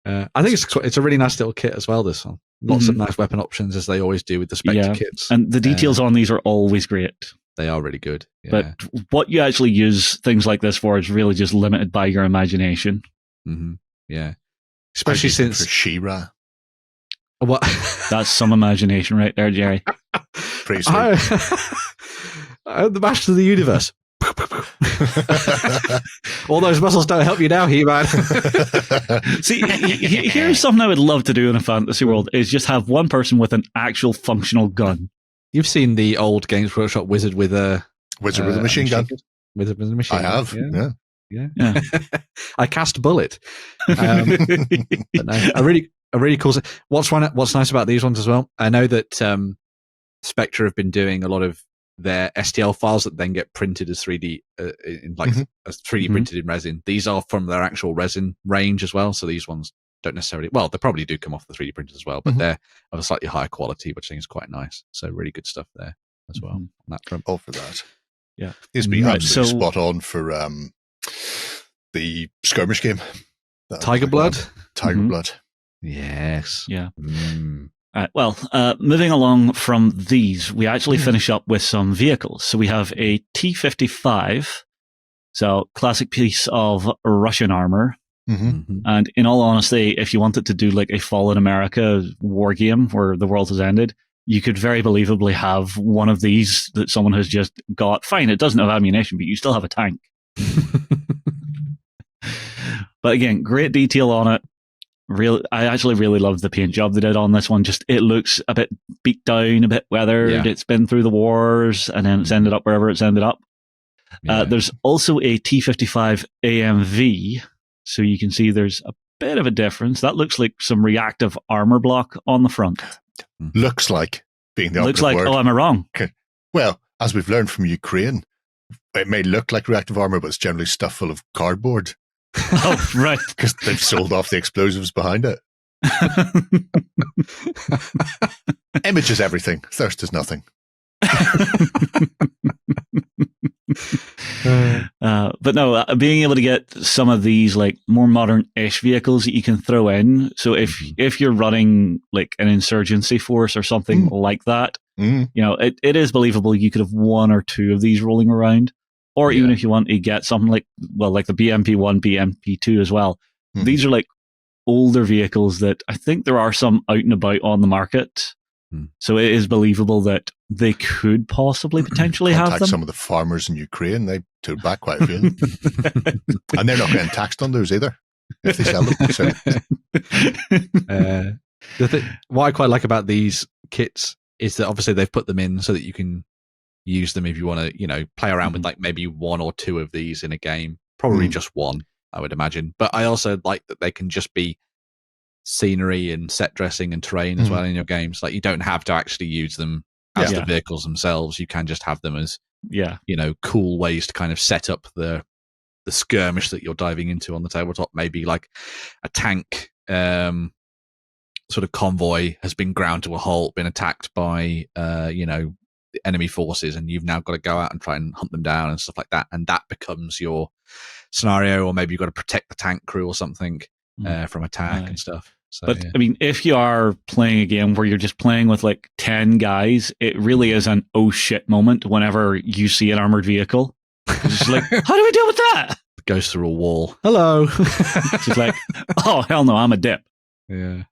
I think it's a really nice little kit as well, this one. Lots of nice weapon options, as they always do with the Spectre kits. And the details on these are always great. They are really good. Yeah. But what you actually use things like this for is really just limited by your imagination. Mm-hmm. Yeah. Especially since... For She-Ra. What? That's some imagination right there, Jerry. Pretty sweet. The Master of the Universe. All those muscles don't help you now, He-Man. See, here's something I would love to do in a fantasy world, is just have one person with an actual functional gun. You've seen the old Games Workshop wizard with a machine gun. Wizard with a machine gun. I have, yeah. I cast bullet. But no, a really cool. What's nice about these ones as well? I know that Spectre have been doing a lot of their STL files that then get printed as 3D as 3D printed in resin. These are from their actual resin range as well. So these ones don't necessarily, well, they probably do come off the 3D printers as well, but they're of a slightly higher quality, which I think is quite nice. So really good stuff there as well. On that front. All for that. Yeah. It's been absolutely spot on for the skirmish game. Tiger Blood? Tiger Blood. Yes. Yeah. Well, moving along from these, we actually finish up with some vehicles. So we have a T-55, so classic piece of Russian armor. And in all honesty, if you wanted to do like a Fallen America war game where the world has ended, you could very believably have one of these that someone has just got. Fine, it doesn't have ammunition, but you still have a tank. But again, great detail on it. I actually really love the paint job they did on this one. Just, it looks a bit beat down, a bit weathered. Yeah. It's been through the wars, and then it's ended up wherever it's ended up. Yeah. There's also a T-55 AMV, so you can see there's a bit of a difference. That looks like some reactive armor block on the front. Looks like being the looks like word. Oh, am I wrong? Okay. Well, as we've learned from Ukraine, it may look like reactive armor, but it's generally stuff full of cardboard. Oh, right. Because they've sold off the explosives behind it. Image is everything. Thirst is nothing. But no, being able to get some of these like more modern-ish vehicles that you can throw in. So if you're running like an insurgency force or something like that, you know, it is believable you could have one or two of these rolling around. Or even if you want to get something like the BMP-1, BMP-2 as well. These are like older vehicles that I think there are some out and about on the market. So it is believable that they could possibly potentially have them. Some of the farmers in Ukraine, they took back quite a few. And they're not getting taxed on those either if they sell them. So. What I quite like about these kits is that obviously they've put them in so that you can use them if you want to, you know, play around with like maybe one or two of these in a game. Probably just one, I would imagine. But I also like that they can just be scenery and set dressing and terrain as well in your games. Like you don't have to actually use them as the vehicles themselves. You can just have them as, you know, cool ways to kind of set up the skirmish that you're diving into on the tabletop. Maybe like a tank sort of convoy has been ground to a halt, been attacked by, the enemy forces, and you've now got to go out and try and hunt them down and stuff like that. And that becomes your scenario, or maybe you've got to protect the tank crew or something from attack and stuff. So, but I mean, if you are playing a game where you're just playing with like 10 guys, it really is an oh shit moment whenever you see an armored vehicle. It's just like, how do we deal with that? It goes through a wall. Hello. It's just like, oh, hell no, I'm a dip. Yeah.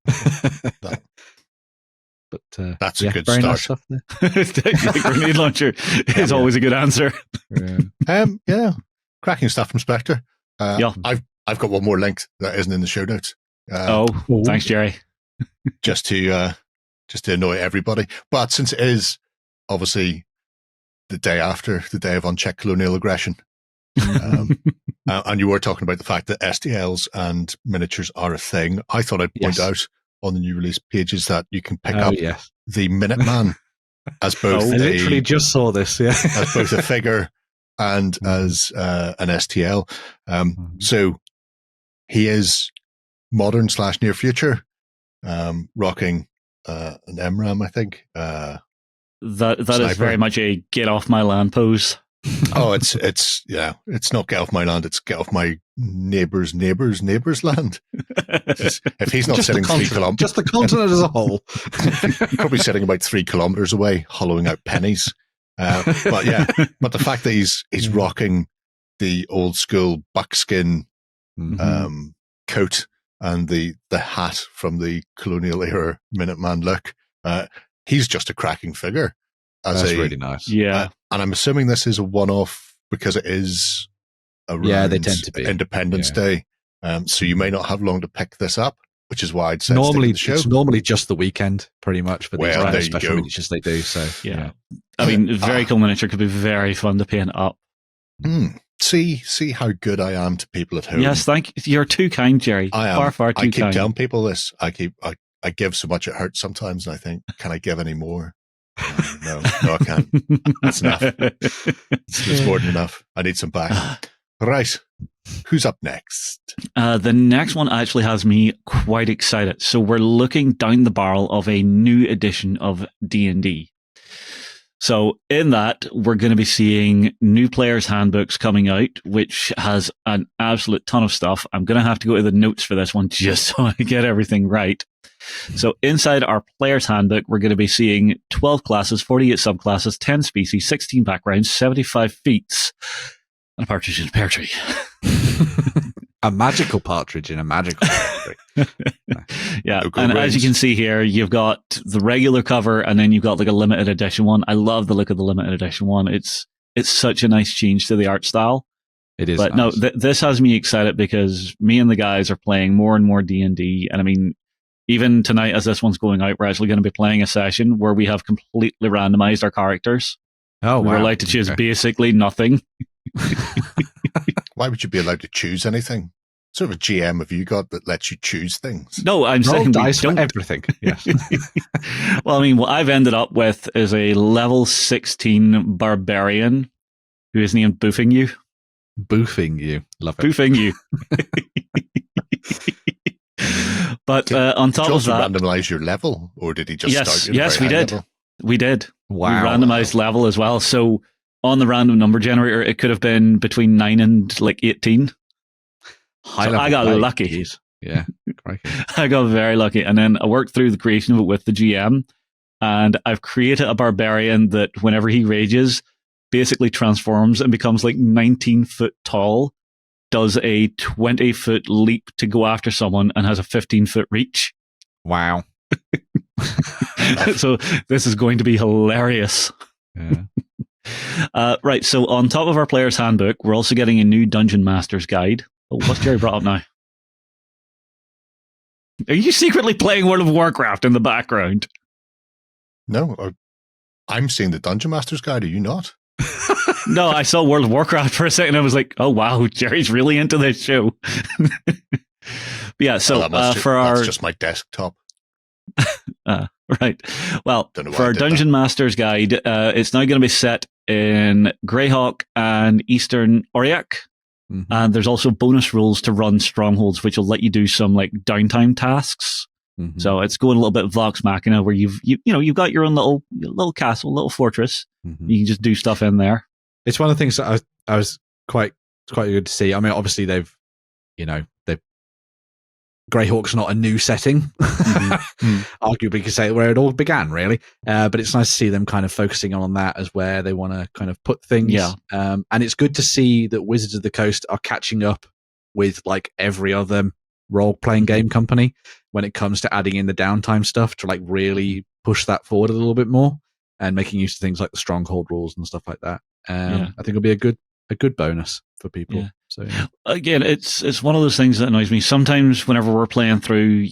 But that's a good very start. Nice stuff there. The grenade launcher is always a good answer. Yeah. Cracking stuff from Spectre. Yeah. I've got one more link that isn't in the show notes. Thanks, Jerry. just to annoy everybody. But since it is obviously the day after the day of unchecked colonial aggression, and you were talking about the fact that STLs and miniatures are a thing, I thought I'd point out on the new release pages that you can pick up the Minuteman as both. I literally just saw this. Yeah, as both a figure and as an STL. So he is modern / near future, rocking an MRAM, I think. That is very much a get off my land pose. Oh, it's not get off my land, it's get off my neighbour's land. If he's not just sitting 3 kilometers, just the continent as a whole, probably sitting about 3 kilometers away, hollowing out pennies. But the fact that he's rocking the old school buckskin coat and the hat from the colonial era Minuteman look, he's just a cracking figure. That's really nice. Yeah. And I'm assuming this is a one-off because it is around they tend to be. Independence Day. So you may not have long to pick this up, which is why it's it's normally just the weekend, pretty much, for these special miniatures they do. So yeah. I mean, very cool miniature could be very fun to paint up. See how good I am to people at home. Yes, thank you. You're too kind, Jerry. I am. Far too kind. I keep telling people this. I give so much it hurts sometimes, and I think, can I give any more? No, I can't. That's enough. It's more than enough. I need some back. Right. Who's up next? The next one actually has me quite excited. So we're looking down the barrel of a new edition of D&D. So in that, we're going to be seeing new players' handbooks coming out, which has an absolute ton of stuff. I'm going to have to go to the notes for this one just so I get everything right. So inside our player's handbook, we're going to be seeing 12 classes, 48 subclasses, 10 species, 16 backgrounds, 75 feats, and a partridge in a pear tree. A magical partridge in a magical pear tree. Yeah, and as you can see here, you've got the regular cover, and then you've got like a limited edition one. I love the look of the limited edition one. It's such a nice change to the art style. It is. But nice. no, this has me excited because me and the guys are playing more and more D&D, and I mean, even tonight, as this one's going out, we're actually going to be playing a session where we have completely randomized our characters. Oh, wow. We're allowed to choose basically nothing. Why would you be allowed to choose anything? Sort of a GM have you got that lets you choose things? No, I'm saying dice for everything. Yes. Well, I mean, what I've ended up with is a level 16 barbarian who is named Boofing You. Boofing You. Love it. Boofing You. But on top of that, randomize your level, or did he just start? Yes, we did. Level? We did. Wow. We randomized level as well. So on the random number generator, it could have been between 9 and like 18. So I got lucky. Yeah, I got very lucky, and then I worked through the creation of it with the GM, and I've created a barbarian that, whenever he rages, basically transforms and becomes like 19 foot tall. Does a 20-foot leap to go after someone and has a 15-foot reach. Wow. So this is going to be hilarious. Yeah. Right, so on top of our player's handbook, we're also getting a new Dungeon Master's Guide. Oh, what's Jerry brought up now? Are you secretly playing World of Warcraft in the background? No, I'm seeing the Dungeon Master's Guide. Are you not? No, I saw World of Warcraft for a second. I was like, oh, wow, Jerry's really into this show. Yeah, so that's just my desktop. Right. Well, for our Dungeon Master's Guide, it's now going to be set in Greyhawk and Eastern Aurillac. Mm-hmm. And there's also bonus rules to run strongholds, which will let you do some like downtime tasks Mm-hmm. So it's going a little bit Vox Machina, where you've got your own little castle, little fortress. Mm-hmm. You can just do stuff in there. It's one of the things that I was quite good to see. I mean, obviously they've Greyhawk's not a new setting. Mm-hmm. Arguably, you could say where it all began, really. But it's nice to see them kind of focusing on that as where they want to kind of put things. Yeah. And it's good to see that Wizards of the Coast are catching up with like every other role-playing game company when it comes to adding in the downtime stuff to like really push that forward a little bit more and making use of things like the stronghold rules and stuff like that. I think it'll be a good bonus for people. Yeah. So again, it's one of those things that annoys me. Sometimes whenever we're playing through,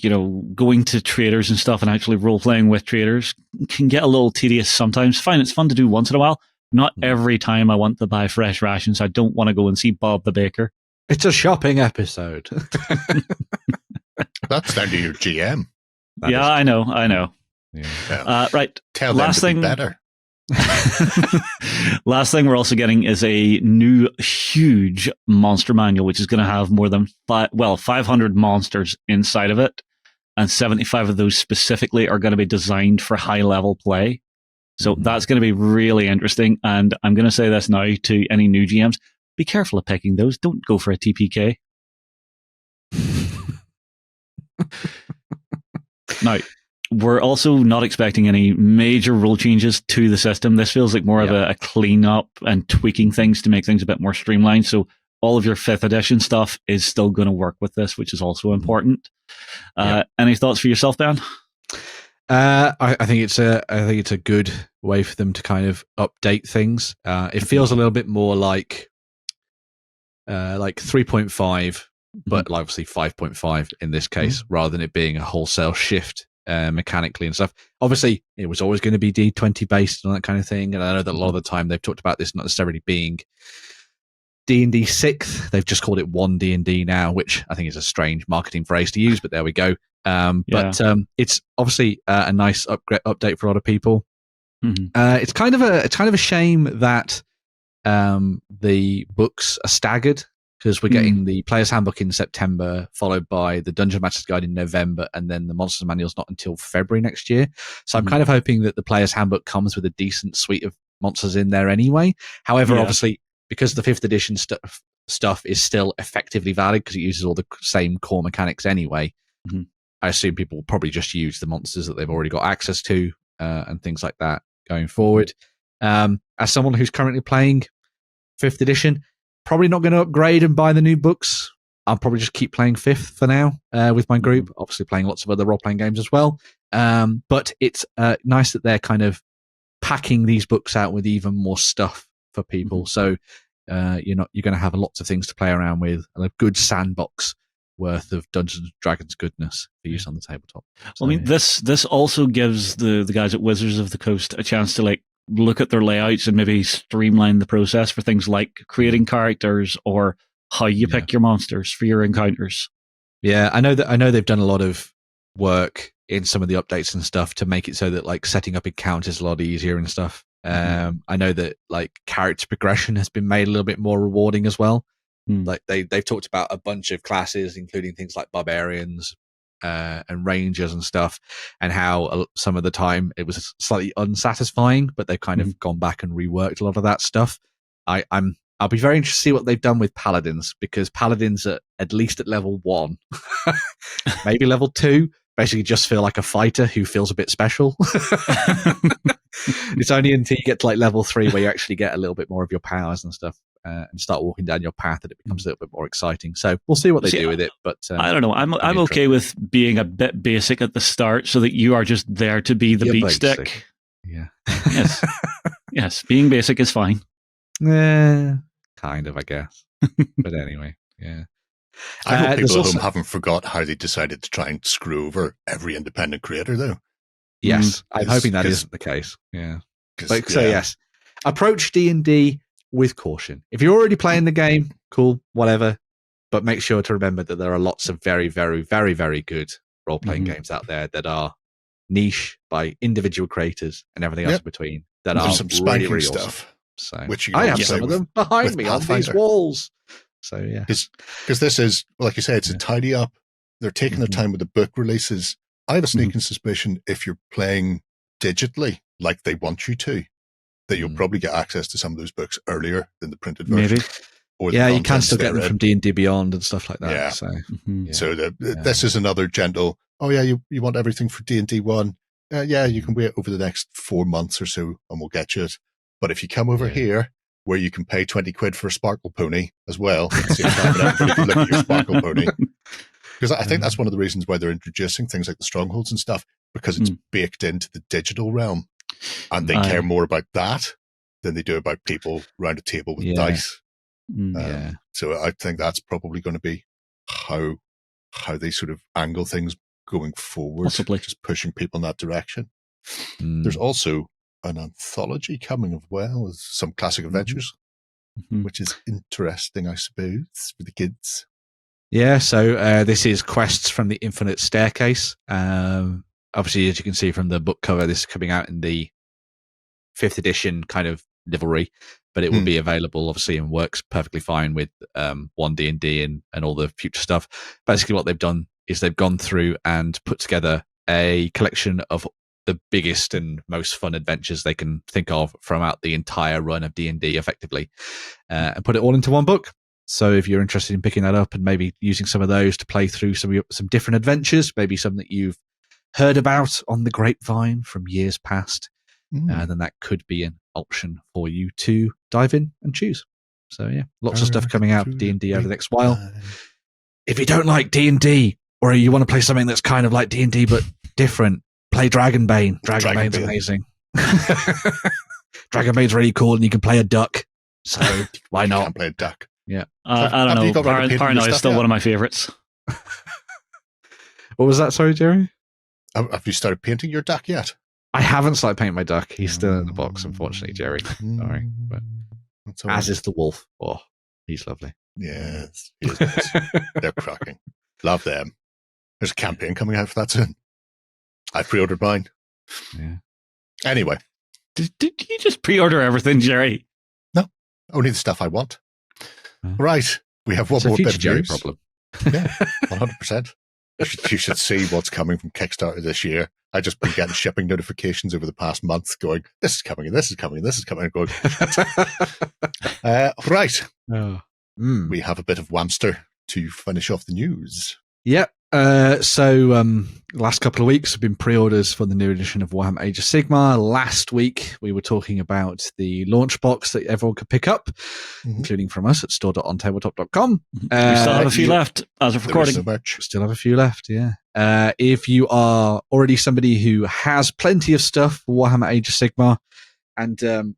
going to traders and stuff and actually role playing with traders can get a little tedious sometimes. Fine, it's fun to do once in a while. Not every time I want to buy fresh rations. I don't want to go and see Bob the Baker. It's a shopping episode. That's down to your GM. I know. Yeah. Right. Tell them to be better. Last thing we're also getting is a new huge monster manual, which is going to have more than 500 monsters inside of it, and 75 of those specifically are going to be designed for high level play. So that's going to be really interesting. And I'm going to say this now to any new GMs: be careful of picking those. Don't go for a TPK. Now, we're also not expecting any major rule changes to the system. This feels like more of a clean up and tweaking things to make things a bit more streamlined. So all of your 5th edition stuff is still going to work with this, which is also important. Any thoughts for yourself, Ben? I think it's a good way for them to kind of update things. It feels a little bit more like 3.5, but obviously 5.5 in this case, rather than it being a wholesale shift mechanically and stuff. Obviously, it was always going to be D20 based and that kind of thing. And I know that a lot of the time they've talked about this not necessarily being D&D 6th. They've just called it 1 D&D now, which I think is a strange marketing phrase to use, but there we go. But it's obviously a nice update for a lot of people. Mm-hmm. It's kind of a shame that the books are staggered, because we're getting the Player's Handbook in September, followed by the Dungeon Master's Guide in November, and then the Monsters Manual's not until February next year. So I'm kind of hoping that the Player's Handbook comes with a decent suite of monsters in there anyway. However, obviously, because the 5th edition stuff is still effectively valid because it uses all the same core mechanics anyway, I assume people will probably just use the monsters that they've already got access to and things like that going forward. As someone who's currently playing 5th edition, probably not going to upgrade and buy the new books. I'll probably just keep playing 5th for now with my group, obviously playing lots of other role-playing games as well. But it's nice that they're kind of packing these books out with even more stuff for people. So you're going to have lots of things to play around with, and a good sandbox worth of Dungeons and Dragons goodness for use on the tabletop. So, I mean, this also gives the guys at Wizards of the Coast a chance to look at their layouts and maybe streamline the process for things like creating characters or how you pick your monsters for your encounters. Yeah, I know they've done a lot of work in some of the updates and stuff to make it so that setting up encounters is a lot easier and stuff. I know that character progression has been made a little bit more rewarding as well. They've talked about a bunch of classes, including things like barbarians and rangers and stuff, and how some of the time it was slightly unsatisfying, but they've kind of gone back and reworked a lot of that stuff. I'll be very interested to see what they've done with paladins, because paladins are at least at level 1, maybe level 2, basically just feel like a fighter who feels a bit special. It's only until you get to level 3 where you actually get a little bit more of your powers and stuff. And start walking down your path, that it becomes a little bit more exciting. So we'll see what they do with it. But I don't know. I'm okay with being a bit basic at the start, so that you are just there to be the beat stick. Yeah. Yes. Yes. Being basic is fine. Kind of, I guess. But anyway, yeah. I hope people at home haven't forgot how they decided to try and screw over every independent creator, though. Yes, I'm hoping that isn't the case. Yeah. So yes, approach D&D with caution. If you're already playing the game, cool, whatever. But make sure to remember that there are lots of very, very, very, very good role-playing games out there that are niche by individual creators and everything else in between. That are some really, really stuff. Awesome. So which I have some of them behind me on these walls. So yeah, because this is, like you say, it's a tidy up. They're taking their time with the book releases. I have a sneaking suspicion if you're playing digitally, like they want you to, that you'll probably get access to some of those books earlier than the printed version. Maybe. Or you can still get them from D&D Beyond and stuff like that. Yeah. So, so this is another gentle, you want everything for D&D 1? You can wait over the next 4 months or so and we'll get you it. But if you come over here, where you can pay 20 quid for a Sparkle Pony as well, at the same time, and everybody can look at your Sparkle Pony. Because I think that's one of the reasons why they're introducing things like the Strongholds and stuff, because it's baked into the digital realm. And they care more about that than they do about people around a table with dice. So I think that's probably going to be how they sort of angle things going forward. Possibly. Just pushing people in that direction. There's also an anthology coming as well as some classic adventures, which is interesting, I suppose, for the kids. Yeah, so this is Quests from the Infinite Staircase. Obviously, as you can see from the book cover, this is coming out in the 5th edition kind of livery, but it will be available, obviously, and works perfectly fine with 1D&D and all the future stuff. Basically, what they've done is they've gone through and put together a collection of the biggest and most fun adventures they can think of throughout the entire run of D&D, effectively, and put it all into one book. So if you're interested in picking that up and maybe using some of those to play through some different adventures, maybe some that you've heard about on the grapevine from years past, then that could be an option for you to dive in and choose. So yeah, lots of stuff coming out of D&D over the next while. If you don't like D&D, or you want to play something that's kind of like D&D but different, play Dragonbane. Dragonbane's amazing. Dragonbane's really cool, and you can play a duck. So why not? You can play a duck. Yeah. I don't know. Paranoia is still one of my favorites. What was that? Sorry, Jerry? Have you started painting your duck yet? I haven't started painting my duck. He's still in the box, unfortunately, Jerry. Sorry. But as is the wolf. Oh, he's lovely. Yes. He is nice. They're cracking. Love them. There's a campaign coming out for that soon. I pre-ordered mine. Yeah. Anyway. Did you just pre-order everything, Jerry? No. Only the stuff I want. Right. We have one more bit of Jerry news. problem. Yeah, 100%. You should see what's coming from Kickstarter this year. I've just been getting shipping notifications over the past month going, this is coming, and this is coming, and this is coming. And going, right. We have a bit of Whamster to finish off the news. Yep. So last couple of weeks have been pre-orders for the new edition of Warhammer Age of Sigmar. Last week we were talking about the launch box that everyone could pick up, including from us at store.ontabletop.com. We still have a few left as of recording. Still have a few left, yeah. If you are already somebody who has plenty of stuff for Warhammer Age of Sigmar and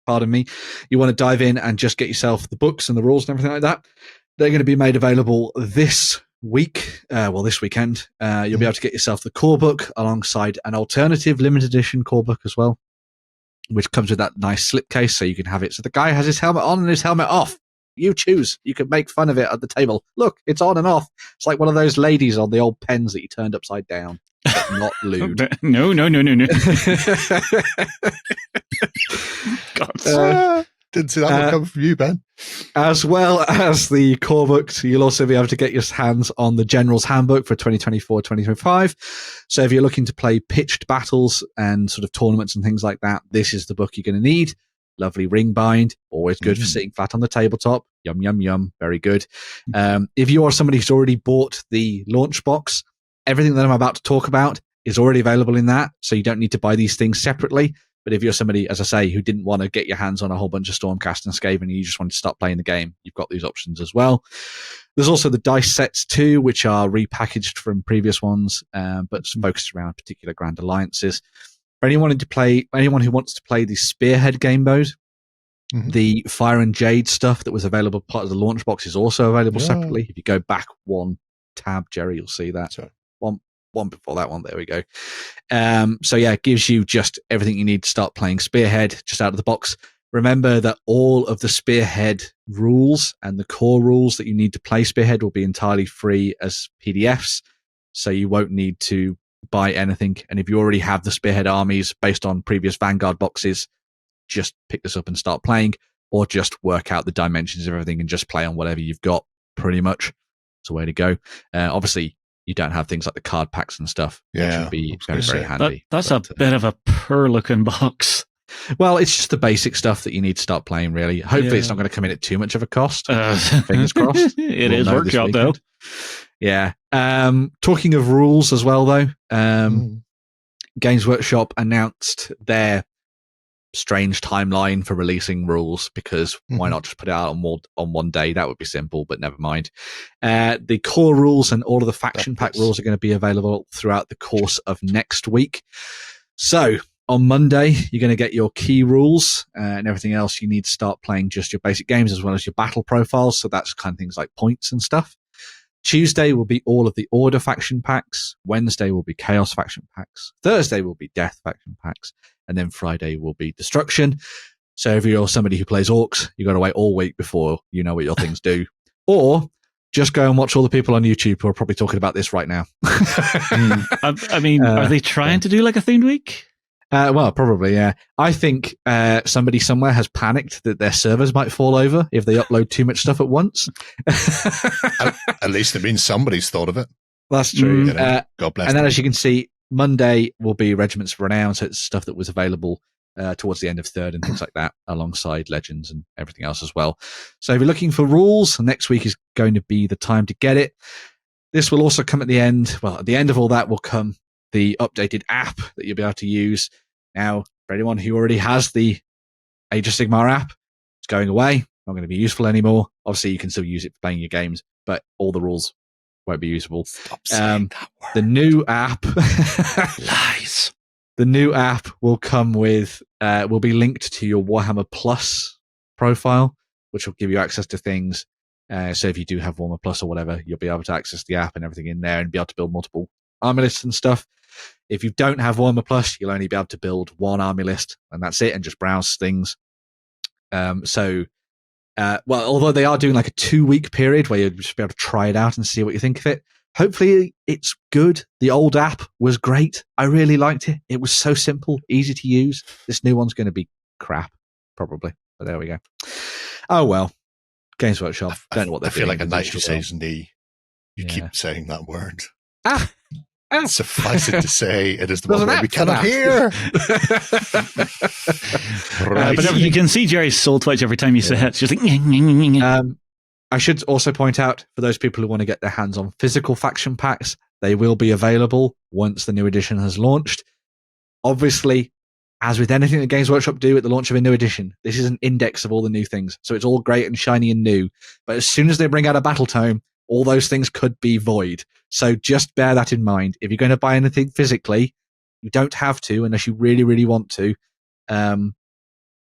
pardon me, you want to dive in and just get yourself the books and the rules and everything like that, they're going to be made available this week, this weekend. You'll be able to get yourself the core book alongside an alternative limited edition core book as well, which comes with that nice slipcase so you can have it. So the guy has his helmet on and his helmet off. You choose. You can make fun of it at the table. Look, it's on and off. It's like one of those ladies on the old pens that you turned upside down. But not lewd. No. God. Didn't see that one coming from you, Ben. As well as the core books, you'll also be able to get your hands on the General's Handbook for 2024-2025. So if you're looking to play pitched battles and sort of tournaments and things like that, this is the book you're going to need. Lovely ring bind, always good for sitting flat on the tabletop. Yum, yum, yum. Very good. If you are somebody who's already bought the launch box, everything that I'm about to talk about is already available in that, so you don't need to buy these things separately. But if you're somebody, as I say, who didn't want to get your hands on a whole bunch of Stormcast and Skaven and you just wanted to start playing the game, you've got these options as well. There's also the dice sets too, which are repackaged from previous ones, but focused around particular Grand Alliances. For anyone who wants to play the Spearhead game mode, the Fire and Jade stuff that was available part of the launch box is also available separately. If you go back one tab, Jerry, you'll see that. Sorry. One before that one. There we go. So yeah, it gives you just everything you need to start playing Spearhead just out of the box. Remember that all of the Spearhead rules and the core rules that you need to play Spearhead will be entirely free as PDFs. So you won't need to buy anything. And if you already have the Spearhead armies based on previous Vanguard boxes, just pick this up and start playing, or just work out the dimensions of everything and just play on whatever you've got. Pretty much. It's a way to go. Obviously, you don't have things like the card packs and stuff. Which would be very, very handy. That's a bit of a poor looking box. Well, it's just the basic stuff that you need to start playing, really. Hopefully it's not going to come in at too much of a cost. Fingers crossed. It is Workshop, though. Yeah. Talking of rules as well, though, Games Workshop announced their strange timeline for releasing rules, because why not just put it out on one day? That would be simple, but never mind. The core rules and all of the faction pack rules are going to be available throughout the course of next week. So on Monday, you're going to get your key rules and everything else. You need to start playing just your basic games as well as your battle profiles. So that's kind of things like points and stuff. Tuesday will be all of the Order faction packs. Wednesday will be Chaos faction packs. Thursday will be Death faction packs. And then Friday will be Destruction. So if you're somebody who plays Orcs, you've got to wait all week before you know what your things do. Or just go and watch all the people on YouTube who are probably talking about this right now. I mean, are they trying to do like a themed week? Well, probably, yeah. I think somebody somewhere has panicked that their servers might fall over if they upload too much stuff at once. At least it means somebody's thought of it. That's true. God bless. And then, as you can see, Monday will be Regiments of Renown, so it's stuff that was available towards the end of third and things like that, alongside Legends and everything else as well. So if you're looking for rules, next week is going to be the time to get it. This will also come at the end. Well, at the end of all that will come the updated app that you'll be able to use. Now, for anyone who already has the Age of Sigmar app, it's going away, not going to be useful anymore. Obviously, you can still use it for playing your games, but all the rules won't be usable. Stop saying that word. The new app, lies. The new app will come with, will be linked to your Warhammer Plus profile, which will give you access to things. So if you do have Warhammer Plus or whatever, you'll be able to access the app and everything in there and be able to build multiple army lists and stuff. If you don't have Warhammer Plus, you'll only be able to build one army list, and that's it, and just browse things. Well, although they are doing like a 2-week period where you'll just be able to try it out and see what you think of it. Hopefully it's good. The old app was great. I really liked it. It was so simple, easy to use. This new one's going to be crap, probably. But there we go. Oh, well. Games Workshop. Don't know what they're doing. I feel like a nice season D. You keep saying that word. Suffice it to say, it is the one word we cannot hear. Right. But you can see Jerry's soul twitch every time you say it. It's just like... I should also point out, for those people who want to get their hands on physical faction packs, they will be available once the new edition has launched. Obviously, as with anything that Games Workshop do at the launch of a new edition, this is an index of all the new things. So it's all great and shiny and new. But as soon as they bring out a battle tome, all those things could be void. So just bear that in mind. If you're going to buy anything physically, you don't have to unless you really, really want to.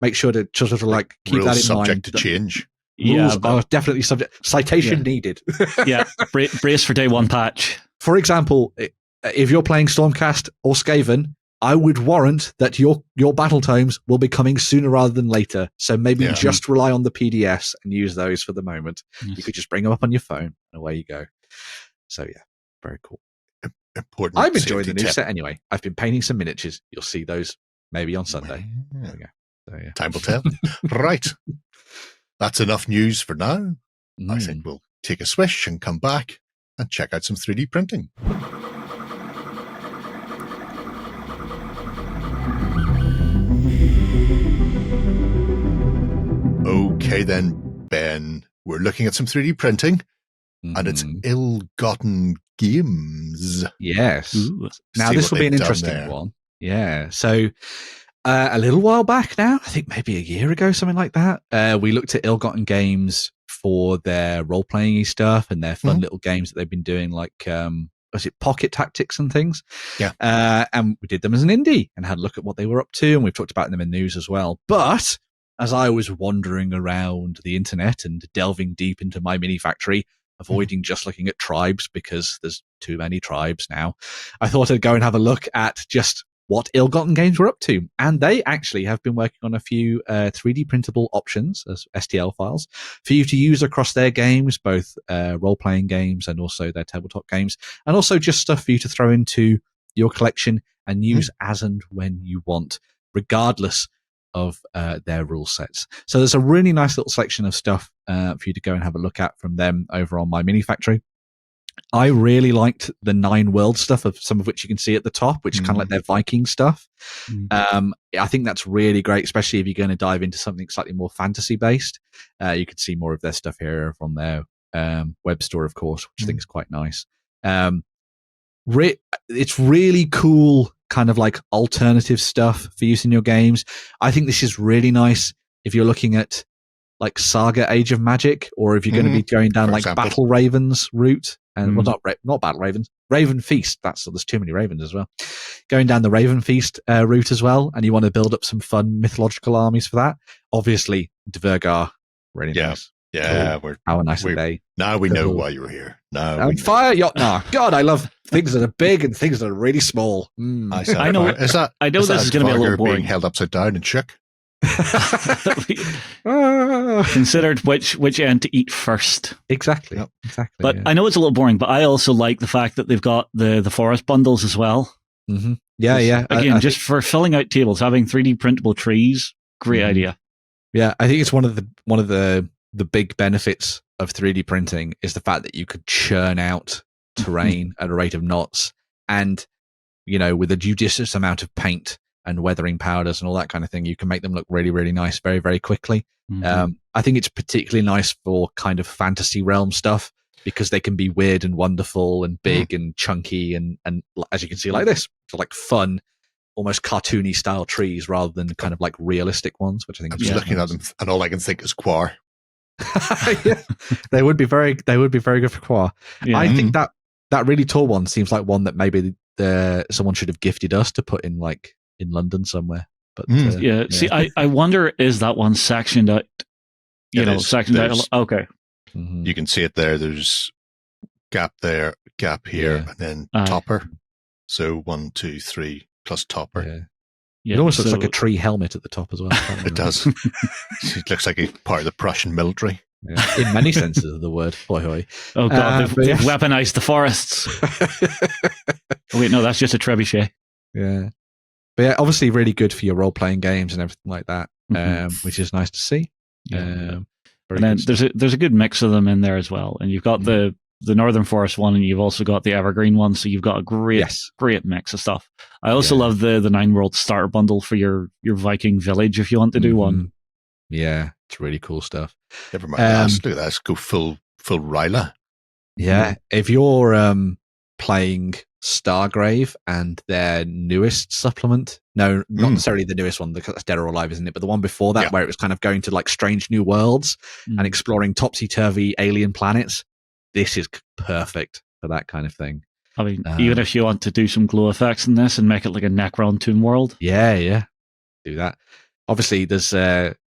Make sure to sort of like keep rules that in subject mind. To change. Rules are definitely subject. Citation needed. Yeah, brace for day one patch. For example, if you're playing Stormcast or Skaven, I would warrant that your battle tomes will be coming sooner rather than later. So maybe just rely on the PDFs and use those for the moment. Yes. You could just bring them up on your phone and away you go. So yeah, very cool. Important. I'm enjoying the new set anyway. I've been painting some miniatures. You'll see those maybe on Sunday. There we go. So, yeah. Time will tell. Right. That's enough news for now. I think we'll take a swish and come back and check out some 3D printing. Okay then, Ben, we're looking at some 3D printing, and it's Ill-Gotten Games. Yes. Ooh. Now this will be an interesting one. Yeah. So a little while back now, I think maybe a year ago, something like that, we looked at Ill-Gotten Games for their role-playing stuff and their fun little games that they've been doing, like was it Pocket Tactics and things? Yeah. And we did them as an indie and had a look at what they were up to, and we've talked about them in news as well. But as I was wandering around the internet and delving deep into my mini factory, avoiding just looking at tribes because there's too many tribes now, I thought I'd go and have a look at just what Ill-Gotten Games were up to. And they actually have been working on a few 3D printable options as STL files for you to use across their games, both role-playing games and also their tabletop games, and also just stuff for you to throw into your collection and use as and when you want, regardless of their rule sets. So there's a really nice little selection of stuff for you to go and have a look at from them over on my mini factory. I really liked the 9 world stuff, of some of which you can see at the top, which is kind of like their Viking stuff. I think that's really great, especially if you're going to dive into something slightly more fantasy based. You can see more of their stuff here from their web store, of course, which I think is quite nice. It's really cool, kind of like alternative stuff for use in your games. I think this is really nice if you're looking at like Saga Age of Magic, or if you're going to be going down like Battle Ravens route, and well, not Battle Ravens, Raven Feast. There's too many ravens as well. Going down the Raven Feast route as well, and you want to build up some fun mythological armies for that. Obviously, Dvergar, really nice. Yeah, cool. How nice are they? Now we know why you were here. Fire Jotnar. God, I love things that are big and things that are really small. I know. I know this is going to be a little boring. Being held upside down and shook. Considered which end to eat first. Exactly. Yep. Exactly. But I know it's a little boring, but I also like the fact that they've got the forest bundles as well. Mm-hmm. Yeah. Again, just for filling out tables, having 3D printable trees, great idea. Yeah, I think it's one of the big benefits of 3D printing is the fact that you could churn out terrain at a rate of knots, and with a judicious amount of paint and weathering powders and all that kind of thing, you can make them look really, really nice very, very quickly. I think it's particularly nice for kind of fantasy realm stuff because they can be weird and wonderful and big and chunky and as you can see like this, so like fun, almost cartoony style trees rather than kind of like realistic ones, which I think I'm just looking at them and all I can think is Quar. Yeah, they would be very good for Quar. Yeah. I think that really tall one seems like one that maybe someone should have gifted us to put in like in London somewhere. But see, I wonder, is that one sectioned out? Sectioned out. Okay, you can see it there. There's gap there, gap here, and then topper. So 1, 2, 3 plus topper. It almost looks like a tree helmet at the top as well. It does. It looks like a part of the Prussian military. Yeah. In many senses of the word. Hoi hoi. Oh god, they've weaponized the forests. Oh wait, no, that's just a trebuchet. Yeah. But yeah, obviously really good for your role-playing games and everything like that, which is nice to see. And then there's a good mix of them in there as well. And you've got the Northern Forest one, and you've also got the Evergreen one, so you've got a great mix of stuff. I also love the 9 World starter bundle for your Viking village if you want to do one. Yeah, it's really cool stuff. Never mind. Look at that. Let's go full Ryla. Yeah, if you're playing Stargrave and their newest supplement, no, not necessarily the newest one, that's Dead or Alive, isn't it? But the one before that, where it was kind of going to like strange new worlds and exploring topsy-turvy alien planets. This is perfect for that kind of thing. I mean, even if you want to do some glow effects in this and make it like a Necron Tomb World. Yeah. Do that. Obviously, there's,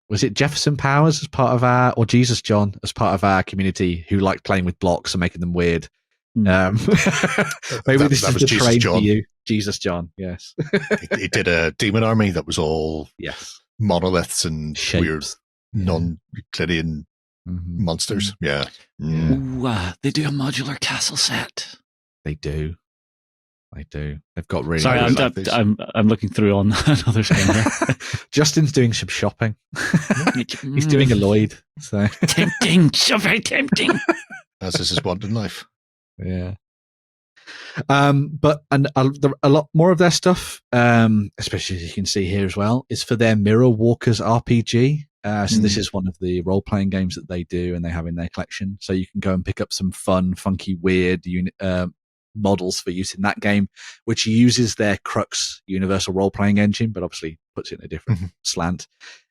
was it Jefferson Powers as part of or Jesus John as part of our community who liked playing with blocks and making them weird? Maybe this is the train for you. Jesus John, yes. he did a demon army that was all monoliths and shapes. Weird non-Euclidean monsters. Yeah. Ooh, they do a modular castle set. They do. They've got really. Sorry, I'm looking through on another screen here. Justin's doing some shopping. He's doing a Lloyd. So tempting, so very tempting. As this is what in life. Yeah. But a lot more of their stuff, especially as you can see here as well, is for their Mirror Walkers RPG. So this is one of the role-playing games that they do and they have in their collection. So you can go and pick up some fun, funky, weird models for use in that game, which uses their Crux universal role-playing engine, but obviously puts it in a different slant.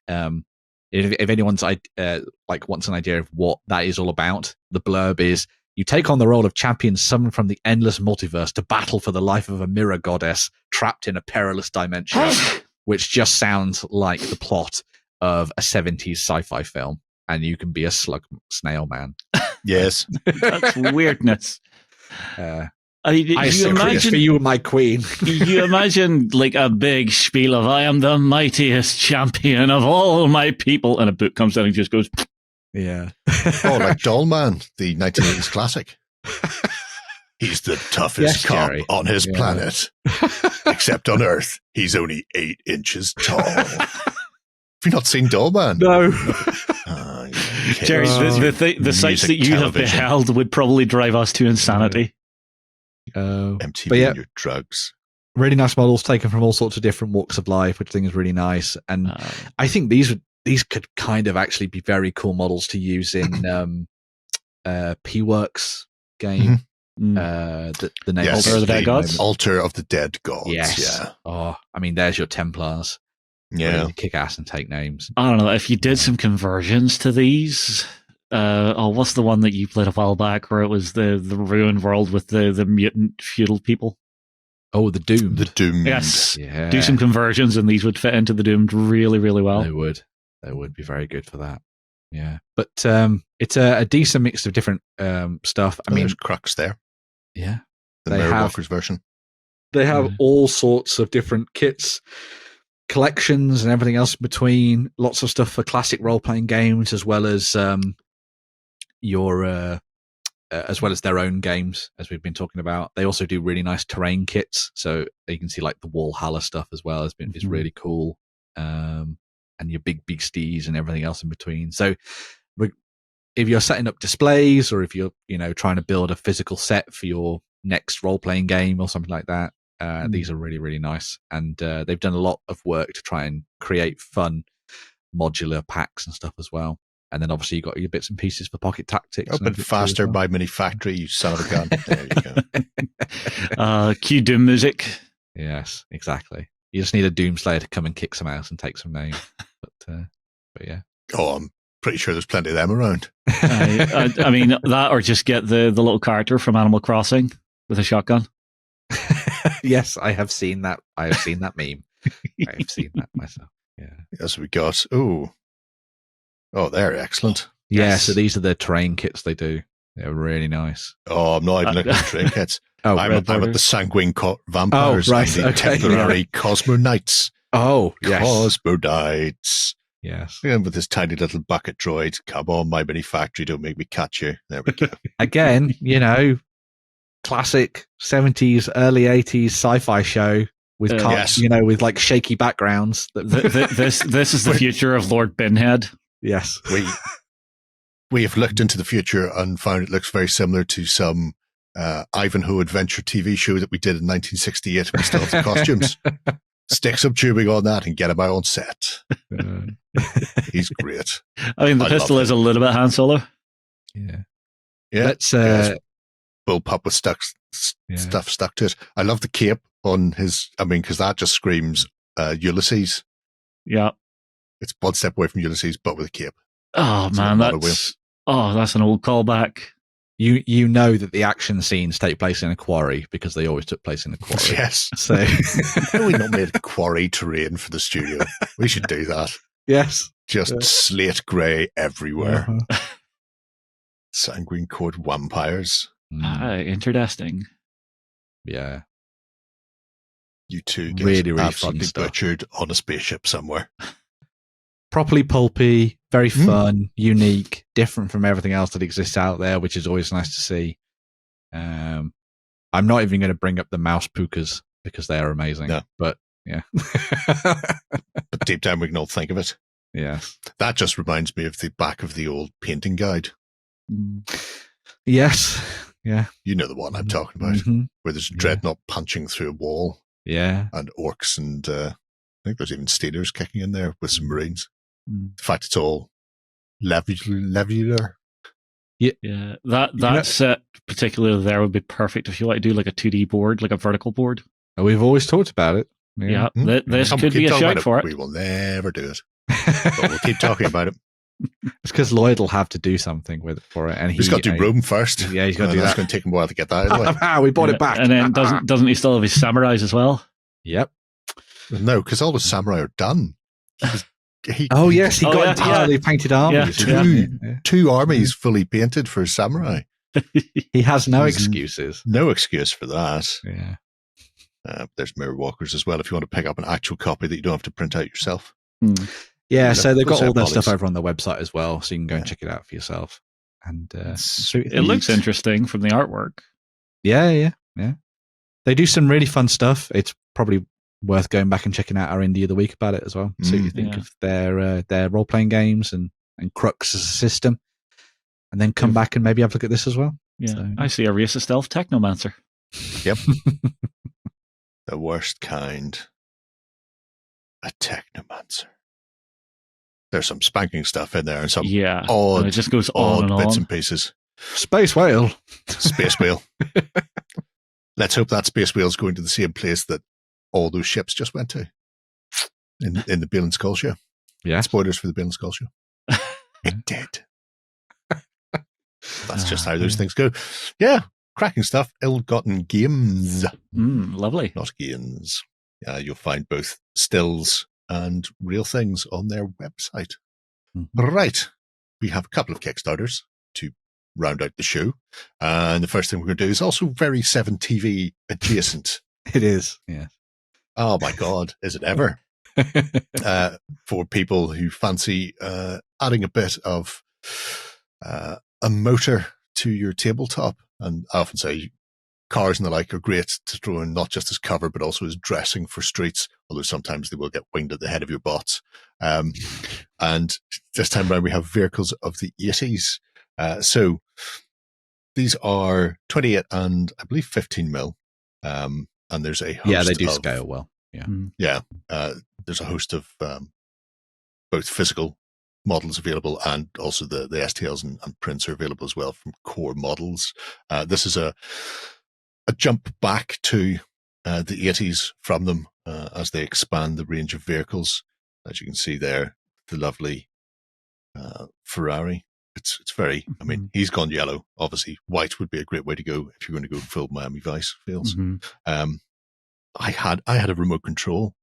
If anyone's wants an idea of what that is all about, the blurb is: you take on the role of champion summoned from the endless multiverse to battle for the life of a mirror goddess trapped in a perilous dimension, which just sounds like the plot of a 70s sci-fi film, and you can be a slug snail man. Yes. That's weirdness. I imagine for you, my queen. You imagine like a big spiel of "I am the mightiest champion of all my people," and a book comes down and just goes, yeah. Like Dollman, the 1980s classic. He's the toughest cop on his planet, except on Earth, he's only 8 inches tall. Have you not seen Dollman? No. Jerry, the sights that you have beheld would probably drive us to insanity. MTV and your drugs. Really nice models taken from all sorts of different walks of life, which I think is really nice. And I think these could kind of actually be very cool models to use in P-Works game. The name Altar of the Dead Gods. Altar of the Dead Gods. Yes. Yeah. Oh, I mean, there's your Templars. Yeah. Really kick ass and take names. I don't know if you did some conversions to these. What's the one that you played a while back where it was the ruined world with the mutant feudal people? Oh, the Doomed. The Doomed. Yes. Yeah. Do some conversions and these would fit into the Doomed really, really well. They would. They would be very good for that. Yeah. But it's a decent mix of different stuff. I mean, there's Crux there. Yeah. The Mirror Walkers version. They have all sorts of different kits, collections, and everything else in between. Lots of stuff for classic role-playing games, as well as as well as their own games, as we've been talking about. They also do really nice terrain kits, so you can see like the Walhalla stuff as well is really cool, and your big beasties and everything else in between. So, if you're setting up displays, or if you're trying to build a physical set for your next role-playing game or something like that, these are really, really nice. And they've done a lot of work to try and create fun modular packs and stuff as well. And then obviously you got your bits and pieces for Pocket Tactics. Open faster by Mini Factory, you son of a gun. There you go. Cue Doom music. Yes, exactly. You just need a Doomslayer to come and kick some ass and take some names. But yeah. Oh, I'm pretty sure there's plenty of them around. I mean, that or just get the little character from Animal Crossing with a shotgun. Yes, I have seen that. I have seen that meme. I have seen that myself. Yeah. Yes, we got. Oh, they're excellent. Yeah, Yes. so these are the terrain kits they do. They're really nice. Oh, I'm not even looking at terrain kits. I'm at the Sanguine Vampires and the Temporary Cosmo Knights. Oh, yes. Cosmo Knights. Yes. And with this tiny little bucket droid. Come on, my Mini Factory, don't make me catch you. There we go. Again, classic 70s, early 80s sci-fi show with with like shaky backgrounds. This is the future of Lord Binhead. Yes. We have looked into the future and found it looks very similar to some Ivanhoe adventure TV show that we did in 1968. We still have the costumes. Stick some tubing on that and get him out on set. He's great. I mean, the pistol is a little bit Han Solo. Yeah. Yeah. Let's bullpup with stuff stuck to it. I love the cape on his. I mean, because that just screams Ulysses. Yeah. It's one step away from Ulysses, but with a cape. Oh man, that's an old callback. You know that the action scenes take place in a quarry because they always took place in a quarry. Yes. So why we not made a quarry terrain for the studio? We should do that. Yes. Just slate grey everywhere. Sanguine Court vampires. Interesting. Yeah. You two get really absolutely fun butchered on a spaceship somewhere. Properly pulpy, very fun, unique, different from everything else that exists out there, which is always nice to see. I'm not even going to bring up the mouse pukas because they are amazing. No. But yeah. But deep down we can all think of it. Yeah. That just reminds me of the back of the old painting guide. Yes. Yeah. You know the one I'm talking about, where there's a dreadnought punching through a wall. Yeah. And orcs and I think there's even Steelers kicking in there with some Marines. The fact it's all leveler. Yeah. That set particularly there would be perfect if you like to do like a 2D board, like a vertical board. We've always talked about it. Yeah. This could be a shout for it. We will never do it. But we'll keep talking about it. It's because Lloyd will have to do something for it, and he's got to do Rome first. Yeah, he's got to do that. It's going to take him a while to get that out of the way. We bought it back, and then doesn't he still have his samurais as well? Yep. No, because all the samurai are done. He got entirely painted armies. Two armies fully painted for samurai. He has no excuses. No excuse for that. Yeah. There's Mirror Walkers as well. If you want to pick up an actual copy that you don't have to print out yourself. Yeah, so they've got all their stuff over on their website as well, so you can go and check it out for yourself. And it looks interesting from the artwork. Yeah. They do some really fun stuff. It's probably worth going back and checking out our Indie of the Week about it as well. So you think of their role-playing games and and Crux as a system, and then come back and maybe have a look at this as well. Yeah, so, I see a race of stealth technomancer. Yep. The worst kind. A technomancer. There's some spanking stuff in there and some odd, it just goes on and bits on. and pieces. Space whale. Space whale. Let's hope that space whale's going to the same place that all those ships just went to. In the Bale and Skull show. Yeah. Spoilers for the Bale and Skull show. It did. That's just how those things go. Yeah. Cracking stuff. Ill-gotten games. Lovely. Not games. You'll find both stills and real things on their website. Right. We have a couple of Kickstarters to round out the show. And the first thing we're going to do is also very 7TV adjacent. It is. Yeah. Oh my God. Is it ever? For people who fancy adding a bit of a motor to your tabletop. And I often say cars and the like are great to throw in, not just as cover, but also as dressing for streets, although sometimes they will get winged at the head of your bots. And this time around, we have vehicles of the 80s. So these are 28 and I believe 15 mil. And there's a host yeah, they do scale well. Yeah. Yeah. There's a host of both physical models available and also the STLs and prints are available as well from core models. This is a jump back to the 80s from them as they expand the range of vehicles. As you can see there, the lovely Ferrari. It's very, I mean, he's gone yellow. Obviously, white would be a great way to go if you're going to go full Miami Vice feels. I had a remote control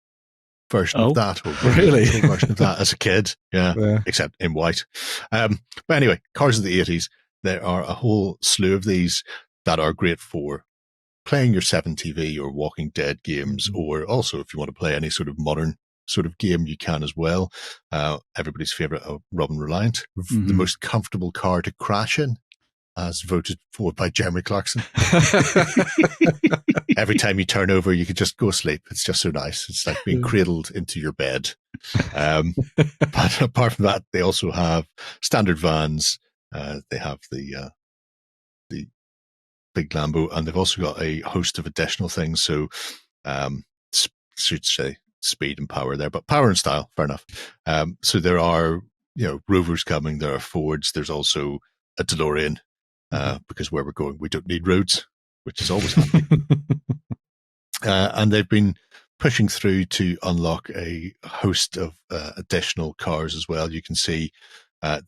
version of that, or really version of that as a kid, yeah. Except in white. But anyway, cars of the 80s. There are a whole slew of these that are great for playing your 7TV or Walking Dead games, or also if you want to play any sort of modern sort of game, you can as well. Everybody's favorite, Robin Reliant, the most comfortable car to crash in, as voted for by Jeremy Clarkson. Every time you turn over, you could just go asleep. It's just so nice. It's like being cradled into your bed. But apart from that, they also have standard vans. They have the big Lambo, and they've also got a host of additional things. So, should say speed and power there, but power and style, fair enough. So there are, Rovers coming. There are Fords. There's also a DeLorean. Because where we're going, we don't need roads, which is always handy. And they've been pushing through to unlock a host of additional cars as well. You can see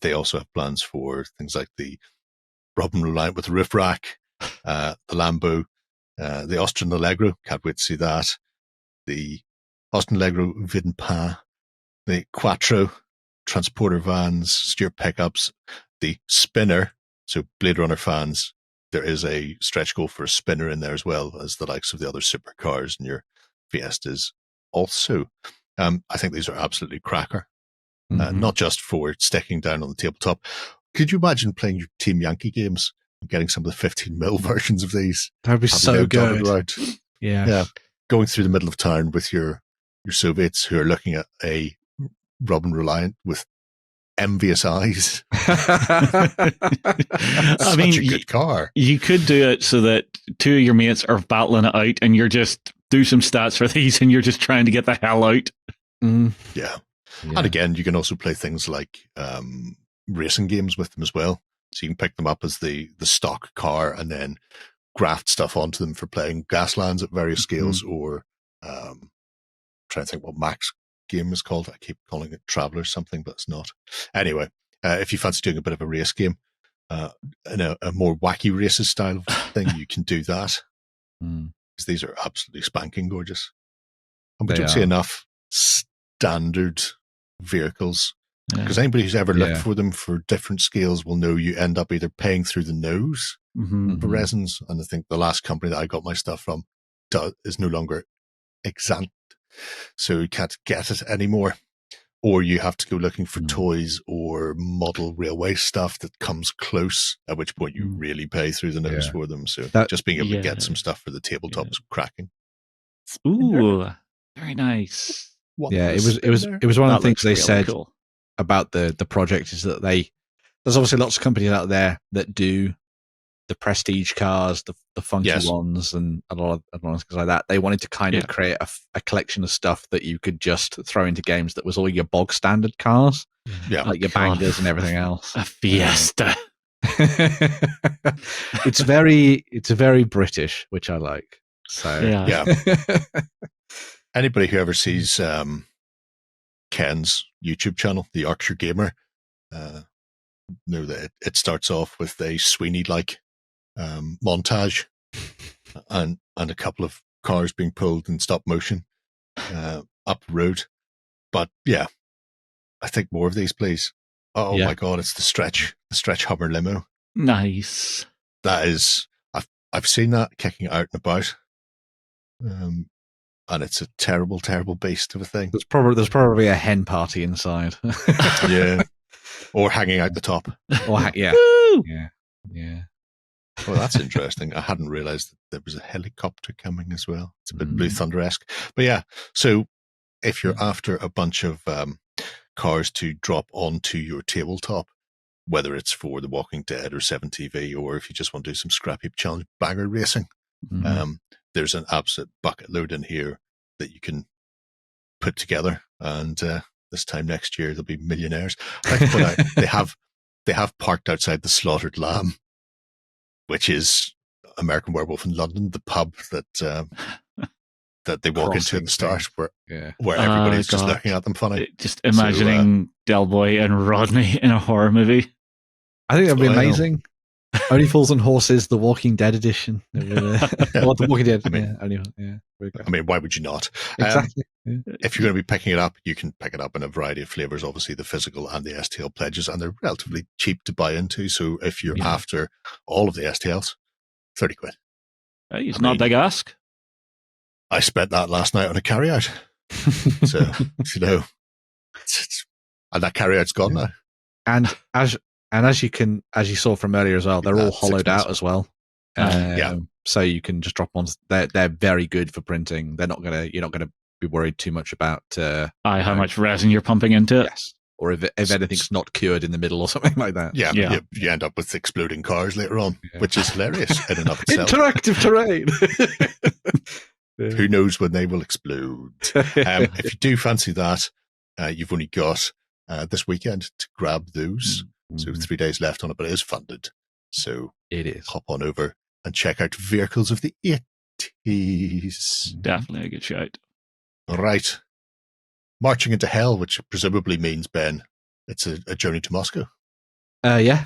they also have plans for things like the Robin Reliant with the roof rack, the Lambo, the Austrian Allegro, can't wait to see that, the Austrian Allegro Viden Pas, the Quattro, transporter vans, Stewart pickups, the Spinner. So Blade Runner fans, there is a stretch goal for a Spinner in there as well as the likes of the other supercars and your Fiestas also. I think these are absolutely cracker, not just for sticking down on the tabletop. Could you imagine playing your Team Yankee games and getting some of the 15 mil versions of these? That would be so good. Yeah. Going through the middle of town with your Soviets who are looking at a Robin Reliant with envious eyes. I mean, such a good car. You could do it so that two of your mates are battling it out and you're just do some stats for these and you're just trying to get the hell out. Yeah. And again, you can also play things like racing games with them as well. So you can pick them up as the stock car and then graft stuff onto them for playing Gaslands at various scales, or trying to think what Max game is called. I keep calling it Traveller something, but it's not. Anyway, if you fancy doing a bit of a race game, in a more wacky races style thing, you can do that. Because these are absolutely spanking gorgeous. And we don't see enough standard vehicles. Because anybody who's ever looked for them for different scales will know you end up either paying through the nose for resins. And I think the last company that I got my stuff from is no longer exempt. So you can't get it anymore. Or you have to go looking for toys or model railway stuff that comes close, at which point you really pay through the nose for them. So just being able to get some stuff for the tabletop is cracking. Ooh, very nice. It was one of the things they said. Cool. about the project is that there's obviously lots of companies out there that do the prestige cars, the funky ones, and a lot of things like that. They wanted to kind of create a collection of stuff that you could just throw into games that was all your bog standard cars, like your bangers and everything else. A Fiesta. It's very British, which I like. So yeah. Anybody who ever sees Ken's YouTube channel, the Yorkshire Gamer, know that it starts off with a Sweeney-like montage and a couple of cars being pulled in stop motion up the road. But yeah, I think more of these, please. Oh my God, it's the stretch Hummer limo. Nice. That is, I've seen that kicking out and about, and it's a terrible, terrible beast of a thing. There's probably a hen party inside. Yeah, or hanging out the top. Yeah. Well, that's interesting. I hadn't realized that there was a helicopter coming as well. It's a bit Blue Thunder-esque. But yeah, so if you're after a bunch of cars to drop onto your tabletop, whether it's for The Walking Dead or 7TV, or if you just want to do some scrap heap challenge bagger racing, there's an absolute bucket load in here that you can put together. And this time next year, they'll be millionaires. I like to point out, they have parked outside the Slaughtered Lamb, which is American Werewolf in London, the pub that they walk into at the start, where everybody's just looking at them funny. Just imagining Del Boy and Rodney in a horror movie. I think that'd be amazing. Only Fools and Horses, The Walking Dead edition. Or The Walking Dead. I mean, why would you not? Exactly. If you're going to be picking it up, you can pick it up in a variety of flavors, obviously the physical and the STL pledges, and they're relatively cheap to buy into. So if you're after all of the STLs, 30 quid. Hey, it's not a big ask. I spent that last night on a carryout. So, and that carryout's gone now. And as you saw from earlier as well, they're all hollowed out as well. So you can just drop on. They're very good for printing. You're not gonna be worried too much about how much resin you're pumping into it. Yes. Or if anything's not cured in the middle or something like that. Yeah. You end up with exploding cars later on, which is hilarious in and of itself. Interactive terrain. Who knows when they will explode? If you do fancy that, you've only got this weekend to grab those. So 3 days left on it, but it is funded. So it is. Hop on over and check out Vehicles of the 80s. Definitely a good shout. All right. Marching into Hell, which presumably means, Ben, it's a journey to Moscow. Yeah.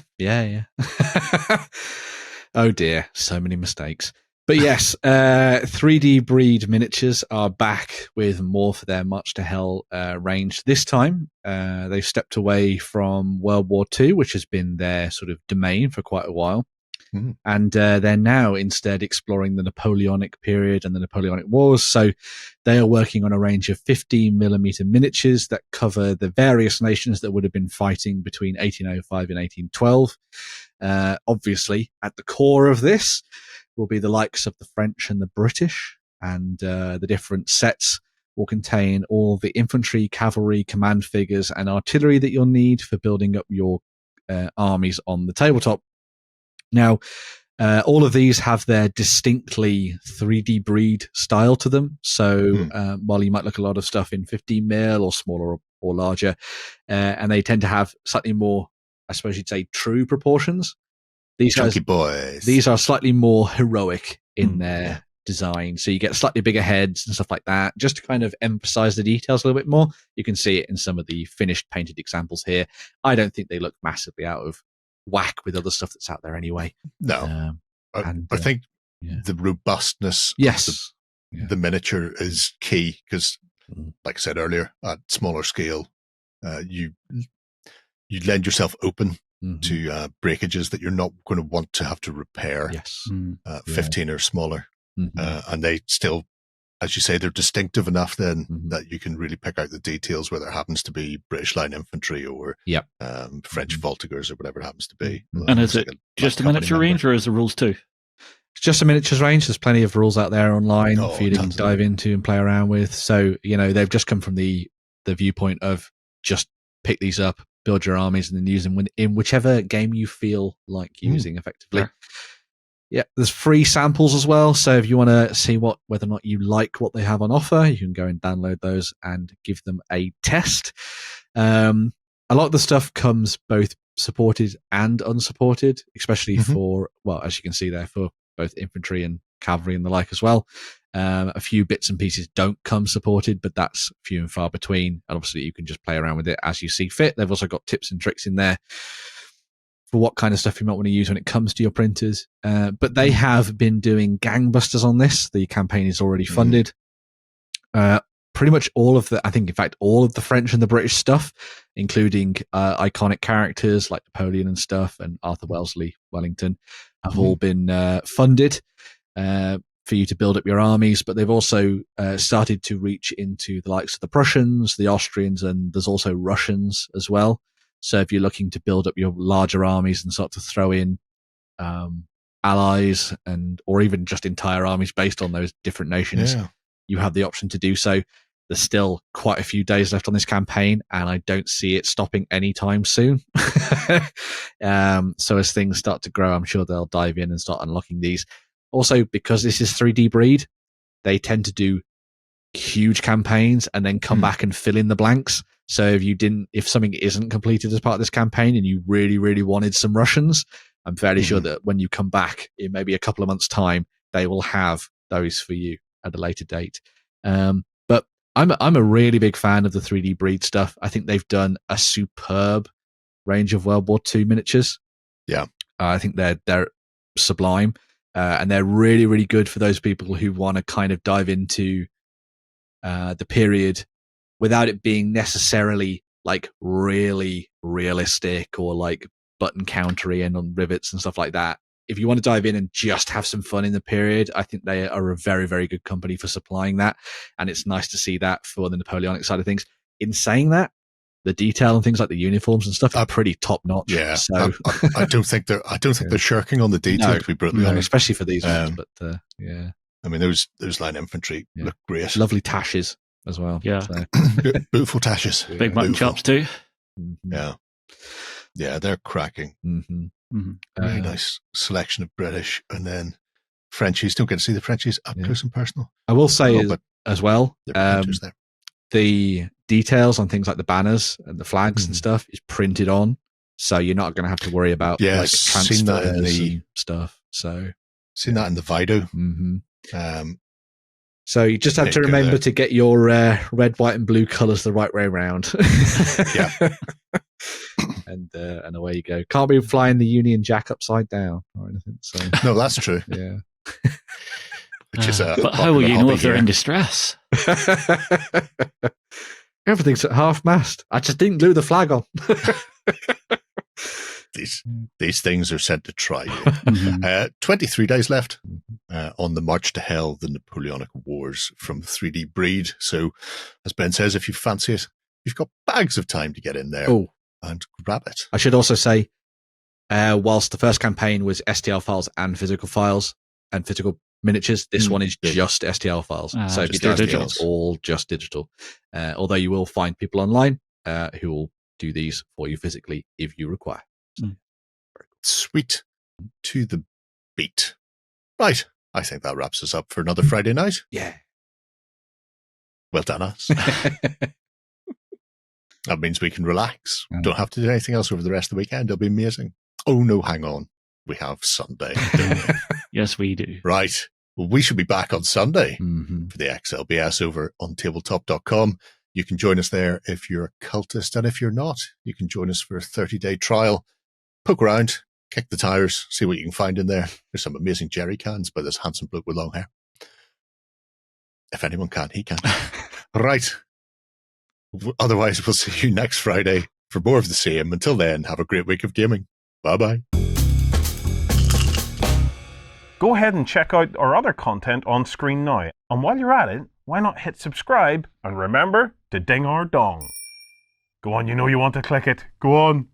Oh dear, so many mistakes. But yes, 3D Breed Miniatures are back with more for their March to Hell range. This time, they've stepped away from World War II, which has been their sort of domain for quite a while. And they're now instead exploring the Napoleonic period and the Napoleonic Wars. So they are working on a range of 15mm miniatures that cover the various nations that would have been fighting between 1805 and 1812. Obviously, at the core of this will be the likes of the French and the British, and the different sets will contain all the infantry, cavalry, command figures, and artillery that you'll need for building up your armies on the tabletop. Now, all of these have their distinctly 3D breed style to them. So while you might look a lot of stuff in 15mm or smaller or larger, and they tend to have slightly more, I suppose you'd say, true proportions. These are slightly more heroic in their design. So you get slightly bigger heads and stuff like that, just to kind of emphasize the details a little bit more. You can see it in some of the finished painted examples here. I don't think they look massively out of whack with other stuff that's out there anyway. No. I think the robustness of the miniature is key because, like I said earlier, at smaller scale, you lend yourself open to breakages that you're not going to want to have to repair. 15 or smaller. And they still, as you say, they're distinctive enough then that you can really pick out the details, whether it happens to be British Line Infantry or French Voltigeurs or whatever it happens to be. And is it just a miniature range or is there rules too? It's just a miniatures range. There's plenty of rules out there online for you to dive into and play around with. So, they've just come from the viewpoint of just pick these up, build your armies, and then use them in whichever game you feel like using effectively. Sure. Yeah, there's free samples as well. So if you want to see whether or not you like what they have on offer, you can go and download those and give them a test. A lot of the stuff comes both supported and unsupported, especially for, well, as you can see there, for both infantry and cavalry and the like as well. A few bits and pieces don't come supported, but that's few and far between. And obviously you can just play around with it as you see fit. They've also got tips and tricks in there for what kind of stuff you might want to use when it comes to your printers. But they have been doing gangbusters on this. The campaign is already funded. Pretty much all of the, I think, in fact, all of the French and the British stuff, including iconic characters like Napoleon and stuff, and Arthur Wellesley Wellington, have all been funded for you to build up your armies. But they've also started to reach into the likes of the Prussians, the Austrians, and there's also Russians as well. So if you're looking to build up your larger armies and start to throw in allies or even just entire armies based on those different nations, you have the option to do so. There's still quite a few days left on this campaign, and I don't see it stopping anytime soon. So as things start to grow, I'm sure they'll dive in and start unlocking these. Also, because this is 3D Breed, they tend to do huge campaigns and then come back and fill in the blanks. So if something isn't completed as part of this campaign and you really, really wanted some Russians, I'm fairly sure that when you come back in maybe a couple of months' time, they will have those for you at a later date. But I'm a really big fan of the 3D Breed stuff. I think they've done a superb range of World War II miniatures. Yeah. I think they're sublime. And they're really, really good for those people who want to kind of dive into the period without it being necessarily like really realistic or like button countery and on rivets and stuff like that. If you want to dive in and just have some fun in the period, I think they are a very, very good company for supplying that. And it's nice to see that for the Napoleonic side of things. In saying that, the detail and things like the uniforms and stuff are pretty top notch. Yeah, so I don't think they're shirking on the detail, to be brutally honest, especially for these ones. But yeah, I mean, those line infantry look great. Lovely tashes as well. Yeah, so. Beautiful tashes. Big mutton chops too. Yeah, they're cracking. Very nice selection of British, and then Frenchies. Don't get to see the Frenchies up close and personal. I will say as well, there. The details on things like the banners and the flags and stuff is printed on, so you're not going to have to worry about like seen that in the stuff. So seen that in the Vido. So you just have to remember to get your red, white, and blue colours the right way around. And away you go. Can't be flying the Union Jack upside down or anything. So no, that's true. Yeah. Which is but how will you know if they're in distress? Everything's at half mast. I just didn't glue the flag on. These things are sent to try you. 23 days left on the march to hell, the Napoleonic Wars from 3D Breed. So, as Ben says, if you fancy it, you've got bags of time to get in there and grab it. I should also say, whilst the first campaign was STL files and physical miniatures, this one is just STL files. So it's all just digital. Although you will find people online who will do these for you physically if you require. So, sweet to the beat. Right. I think that wraps us up for another Friday night. Yeah. Well done, us. That means we can relax. Don't have to do anything else over the rest of the weekend. It'll be amazing. Oh, no, hang on. We have Sunday. Yes, we do. Right. Well, we should be back on Sunday for the XLBS over on OnTableTop.com. You can join us there if you're a cultist, and if you're not, you can join us for a 30-day trial. Poke around, kick the tires, see what you can find in there. There's some amazing jerry cans by this handsome bloke with long hair. If anyone can, he can. Right. Otherwise, we'll see you next Friday for more of the same. Until then, have a great week of gaming. Bye-bye. Go ahead and check out our other content on screen now. And while you're at it, why not hit subscribe and remember to ding our dong. Go on, you know you want to click it. Go on.